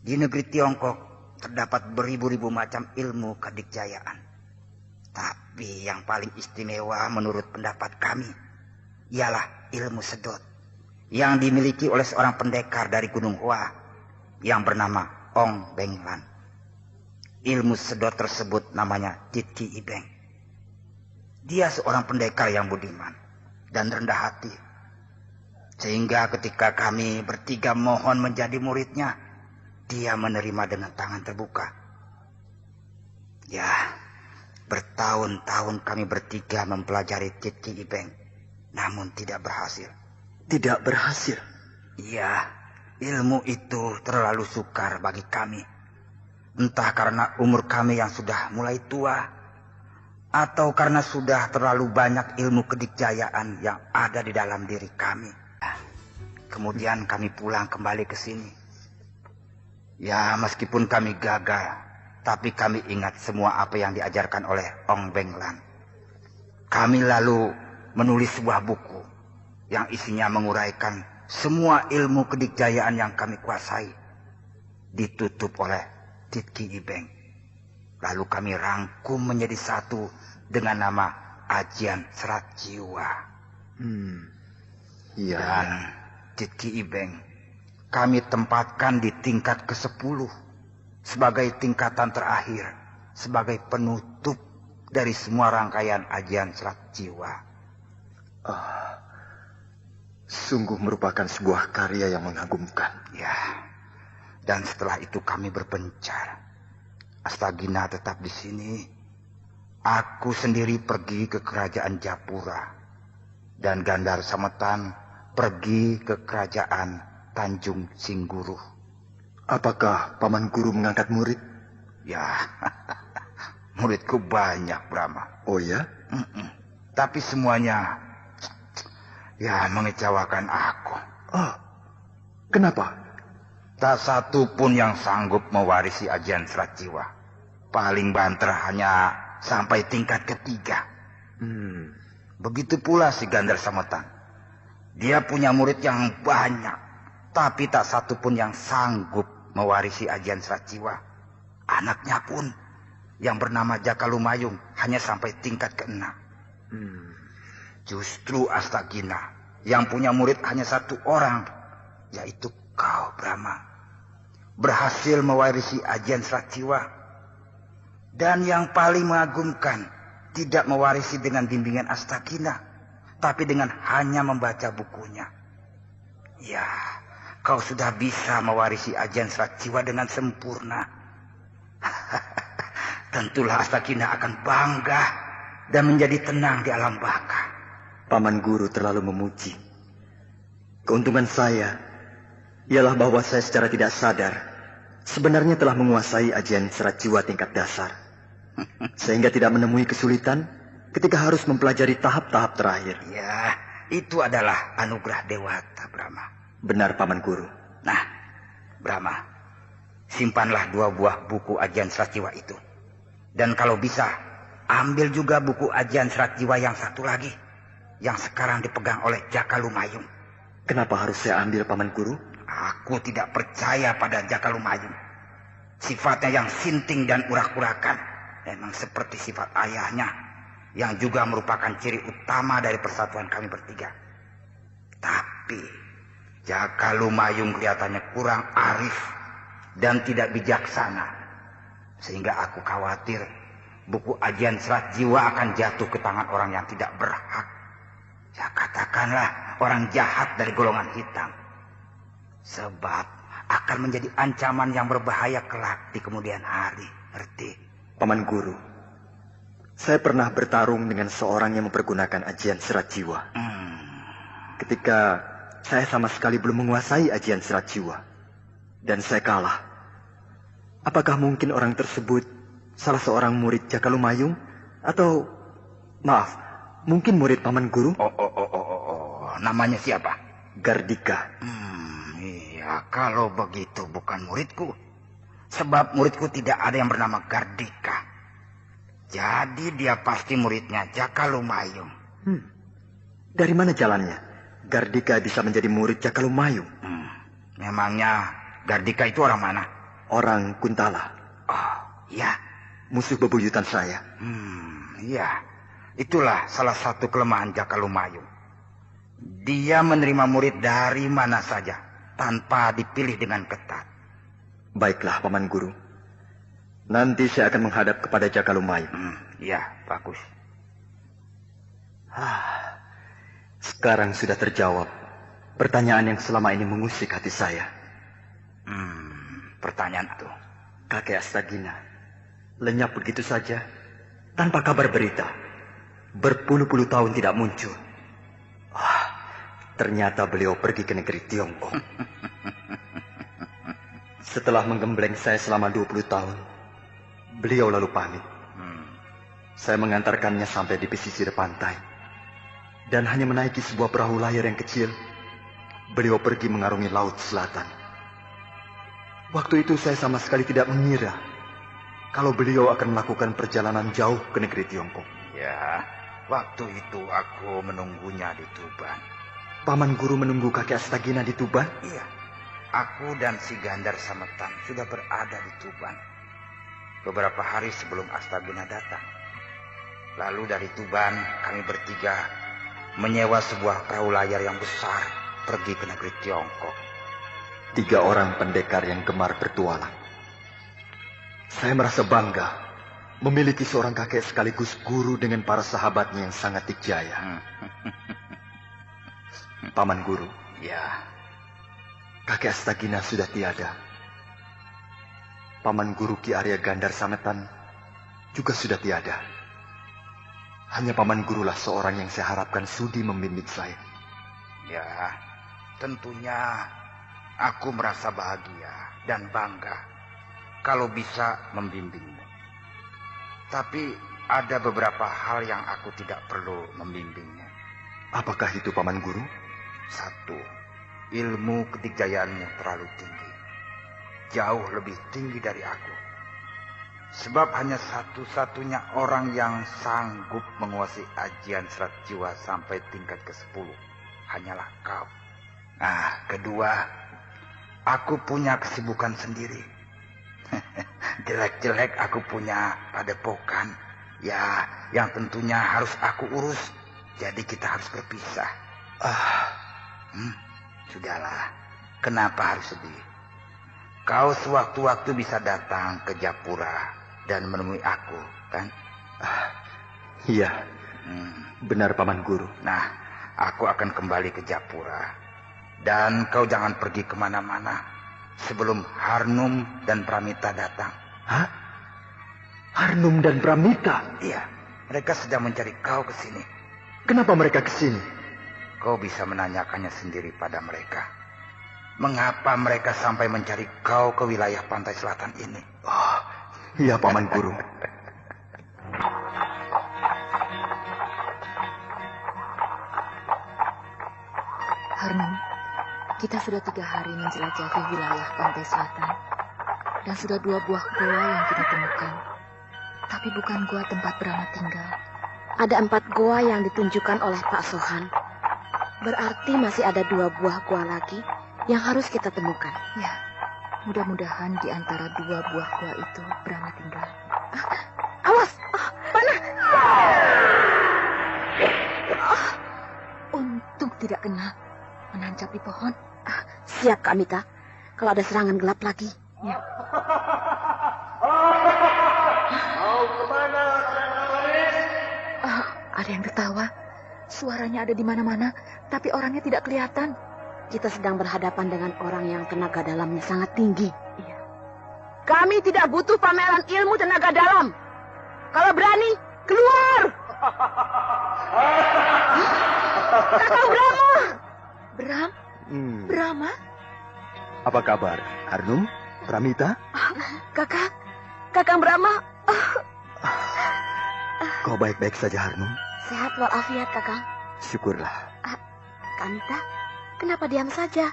Di negeri Tiongkok terdapat beribu-ribu macam ilmu kedikjayaan. Tapi yang paling istimewa menurut pendapat kami ialah ilmu sedot yang dimiliki oleh seorang pendekar dari Gunung Hua yang bernama Ong Beng Lan. Ilmu sedot tersebut namanya Tit Ki Ibeng. Dia seorang pendekar yang budiman dan rendah hati. Sehingga ketika kami bertiga mohon menjadi muridnya, dia menerima dengan tangan terbuka. Ya, bertahun-tahun kami bertiga mempelajari Tit Ki Ibeng, namun tidak berhasil. Tidak berhasil? Iya, ilmu itu terlalu sukar bagi kami. Entah karena umur kami yang sudah mulai tua, atau karena sudah terlalu banyak ilmu kedikjayaan yang ada di dalam diri kami. Kemudian kami pulang kembali ke sini. Ya, meskipun kami gagal, tapi kami ingat semua apa yang diajarkan oleh Ong Beng Lan. Kami lalu menulis sebuah buku yang isinya menguraikan semua ilmu kedikjayaan yang kami kuasai. Ditutup oleh Tit Ki Ibeng. Lalu kami rangkum menjadi satu dengan nama Ajian Serat Jiwa. Iya. Dan Tit Ki Ibeng kami tempatkan di tingkat ke-10 sebagai tingkatan terakhir, sebagai penutup dari semua rangkaian Ajian Serat Jiwa. Sungguh merupakan sebuah karya yang mengagumkan. Ya. Dan setelah itu kami berpencar. Astagina tetap di sini. Aku sendiri pergi ke kerajaan Japura. Dan Gandar Sametan pergi ke kerajaan Tanjung Singguruh. Apakah Paman Guru mengangkat murid? Ya, muridku banyak, Brahma. Oh ya? Tapi semuanya ya mengecewakan aku. Kenapa? Tak satu pun yang sanggup mewarisi ajian serat jiwa. Paling banter hanya sampai tingkat ketiga. Begitu pula si Gandar Sametan. Dia punya murid yang banyak, tapi tak satu pun yang sanggup mewarisi ajian serat jiwa. Anaknya pun yang bernama Jaka Lumayung hanya sampai tingkat ke-6. Justru Astagina yang punya murid hanya 1 orang, yaitu kau, Brahma, berhasil mewarisi ajian serat jiwa. Dan yang paling mengagumkan, tidak mewarisi dengan bimbingan Astagina, tapi dengan hanya membaca bukunya. Ya, kau sudah bisa mewarisi ajian serat jiwa dengan sempurna. Tentulah Astagina akan bangga dan menjadi tenang di alam baka. Paman Guru terlalu memuji. Keuntungan saya ialah bahwa saya secara tidak sadar sebenarnya telah menguasai ajian serat jiwa tingkat dasar. Sehingga tidak menemui kesulitan ketika harus mempelajari tahap-tahap terakhir. Ya, itu adalah anugerah Dewata, Brahma. Benar, Paman Guru. Nah, Brahma, simpanlah 2 buah buku ajian serat jiwa itu. Dan kalau bisa, ambil juga buku ajian serat jiwa yang satu lagi, yang sekarang dipegang oleh Jaka Lumayung. Kenapa harus saya ambil, Paman Guru? Aku tidak percaya pada Jaka Lumayung. Sifatnya yang sinting dan urak-urakan memang seperti sifat ayahnya, yang juga merupakan ciri utama dari persatuan kami bertiga. Tapi Jaka Lumayung kelihatannya kurang arif dan tidak bijaksana, sehingga aku khawatir buku ajian serat jiwa akan jatuh ke tangan orang yang tidak berhak. Ya, katakanlah orang jahat dari golongan hitam. Sebab akan menjadi ancaman yang berbahaya kelak di kemudian hari. Ngerti? Paman Guru, saya pernah bertarung dengan seorang yang mempergunakan ajian serat jiwa. Ketika saya sama sekali belum menguasai ajian serat jiwa, dan saya kalah. Apakah mungkin orang tersebut salah seorang murid Jaka Lumayung? Atau, maaf, mungkin murid Paman Guru? Namanya siapa? Gardika. Iya, kalau begitu bukan muridku. Sebab muridku tidak ada yang bernama Gardika. Jadi dia pasti muridnya Jaka Lumayung. Dari mana jalannya Gardika bisa menjadi murid Jaka Lumayung? Memangnya Gardika itu orang mana? Orang Kuntala. Oh, ya. Musuh bebuyutan saya. Iya. Itulah salah satu kelemahan Jaka Lumayung. Dia menerima murid dari mana saja, tanpa dipilih dengan ketat. Baiklah, Paman Guru. Nanti saya akan menghadap kepada Jaka Lumayung. Iya, bagus. Sekarang sudah terjawab pertanyaan yang selama ini mengusik hati saya. Pertanyaan itu? Kakek Astagina lenyap begitu saja, tanpa kabar berita. Berpuluh-puluh tahun tidak muncul. Ternyata beliau pergi ke negeri Tiongkok. Setelah menggembleng saya selama 20 tahun, beliau lalu pamit. Saya mengantarkannya sampai di pesisir pantai. Dan hanya menaiki sebuah perahu layar yang kecil, beliau pergi mengarungi laut selatan. Waktu itu saya sama sekali tidak mengira kalau beliau akan melakukan perjalanan jauh ke negeri Tiongkok. Ya, waktu itu aku menunggunya di Tuban. Paman Guru menunggu kakek Astagina di Tuban? Iya. Aku dan si Gandar Sametan sudah berada di Tuban beberapa hari sebelum Astagina datang. Lalu dari Tuban kami bertiga menyewa sebuah perahu layar yang besar pergi ke negeri Tiongkok. 3 orang pendekar yang gemar bertualang. Saya merasa bangga memiliki seorang kakek sekaligus guru dengan para sahabatnya yang sangat dikjaya. Paman Guru. Ya. Kakek Astagina sudah tiada. Paman Guru Ki Arya Gandar Sametan juga sudah tiada. Hanya Paman Gurulah seorang yang saya harapkan sudi membimbing saya. Ya, tentunya aku merasa bahagia dan bangga kalau bisa membimbingmu. Tapi ada beberapa hal yang aku tidak perlu membimbingmu. Apakah itu, Paman Guru? 1, ilmu kedikjayaanmu terlalu tinggi. Jauh lebih tinggi dari aku. Sebab hanya satu-satunya orang yang sanggup menguasai ajian serat jiwa sampai tingkat ke-10. Hanyalah kau. Nah, 2, aku punya kesibukan sendiri. Jelek-jelek aku punya padepokan. Ya, yang tentunya harus aku urus. Jadi kita harus berpisah. Sudahlah. Kenapa harus sedih? Kau sewaktu-waktu bisa datang ke Japura dan menemui aku, kan? Iya. Benar, Paman Guru. Nah, aku akan kembali ke Japura. Dan kau jangan pergi kemana-mana sebelum Harnum dan Pramita datang. Hah? Harnum dan Pramita? Iya, mereka sedang mencari kau ke sini. Kenapa mereka ke sini? kau bisa menanyakannya sendiri pada mereka. Mengapa mereka sampai mencari kau ke wilayah pantai selatan ini? Oh, iya Paman Guru. Harnum, kita sudah 3 hari menjelajahi wilayah pantai selatan. Dan sudah 2 buah goa yang kita temukan. Tapi bukan goa tempat Brahma tinggal. Ada 4 goa yang ditunjukkan oleh Pak Sohan. Berarti masih ada 2 buah goa lagi yang harus kita temukan. Ya, mudah-mudahan di antara 2 buah goa itu Brahma tinggal. Awas! Panah! Untung tidak kena. Menancap di pohon. Siap, Kak Mita. Kalau ada serangan gelap lagi. Ya. Mau kemana, Ada yang tertawa. Suaranya ada di mana-mana, tapi orangnya tidak kelihatan. Kita sedang berhadapan dengan orang yang tenaga dalamnya sangat tinggi. Iya. Kami tidak butuh pameran ilmu tenaga dalam. Kalau berani, keluar! Kakak Brahma! Bram? Brahma? Apa kabar, Harnum? Pramita? Kakang Brahma. Kau baik-baik saja, Harnum? Sehat walafiat, Kakang. Syukurlah. Kamita, kenapa diam saja?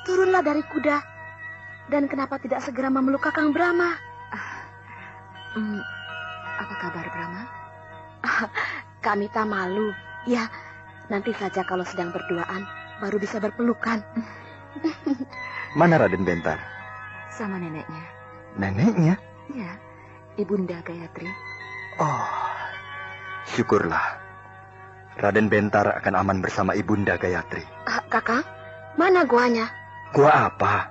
Turunlah dari kuda. Dan kenapa tidak segera memeluk Kakang Brahma? Apa kabar, Brahma? Kamita malu. Ya, nanti saja kalau sedang berduaan, baru bisa berpelukan. Mana Raden Bentar? Sama neneknya. Neneknya? Iya, Ibunda Gayatri. Oh, syukurlah. Raden Bentar akan aman bersama Ibunda Gayatri. Kakang, mana guanya? Gua apa?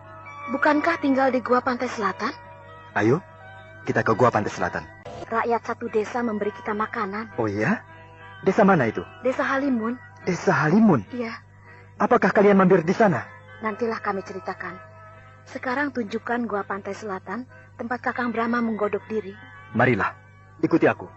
Bukankah tinggal di gua pantai selatan? Ayo, kita ke gua pantai selatan. Rakyat satu desa memberi kita makanan. Oh iya? Desa mana itu? Desa Halimun. Desa Halimun? Iya. Apakah kalian mampir di sana? Nantilah kami ceritakan. Sekarang tunjukkan gua pantai selatan, tempat Kakang Brahma menggodok diri. Marilah, ikuti aku.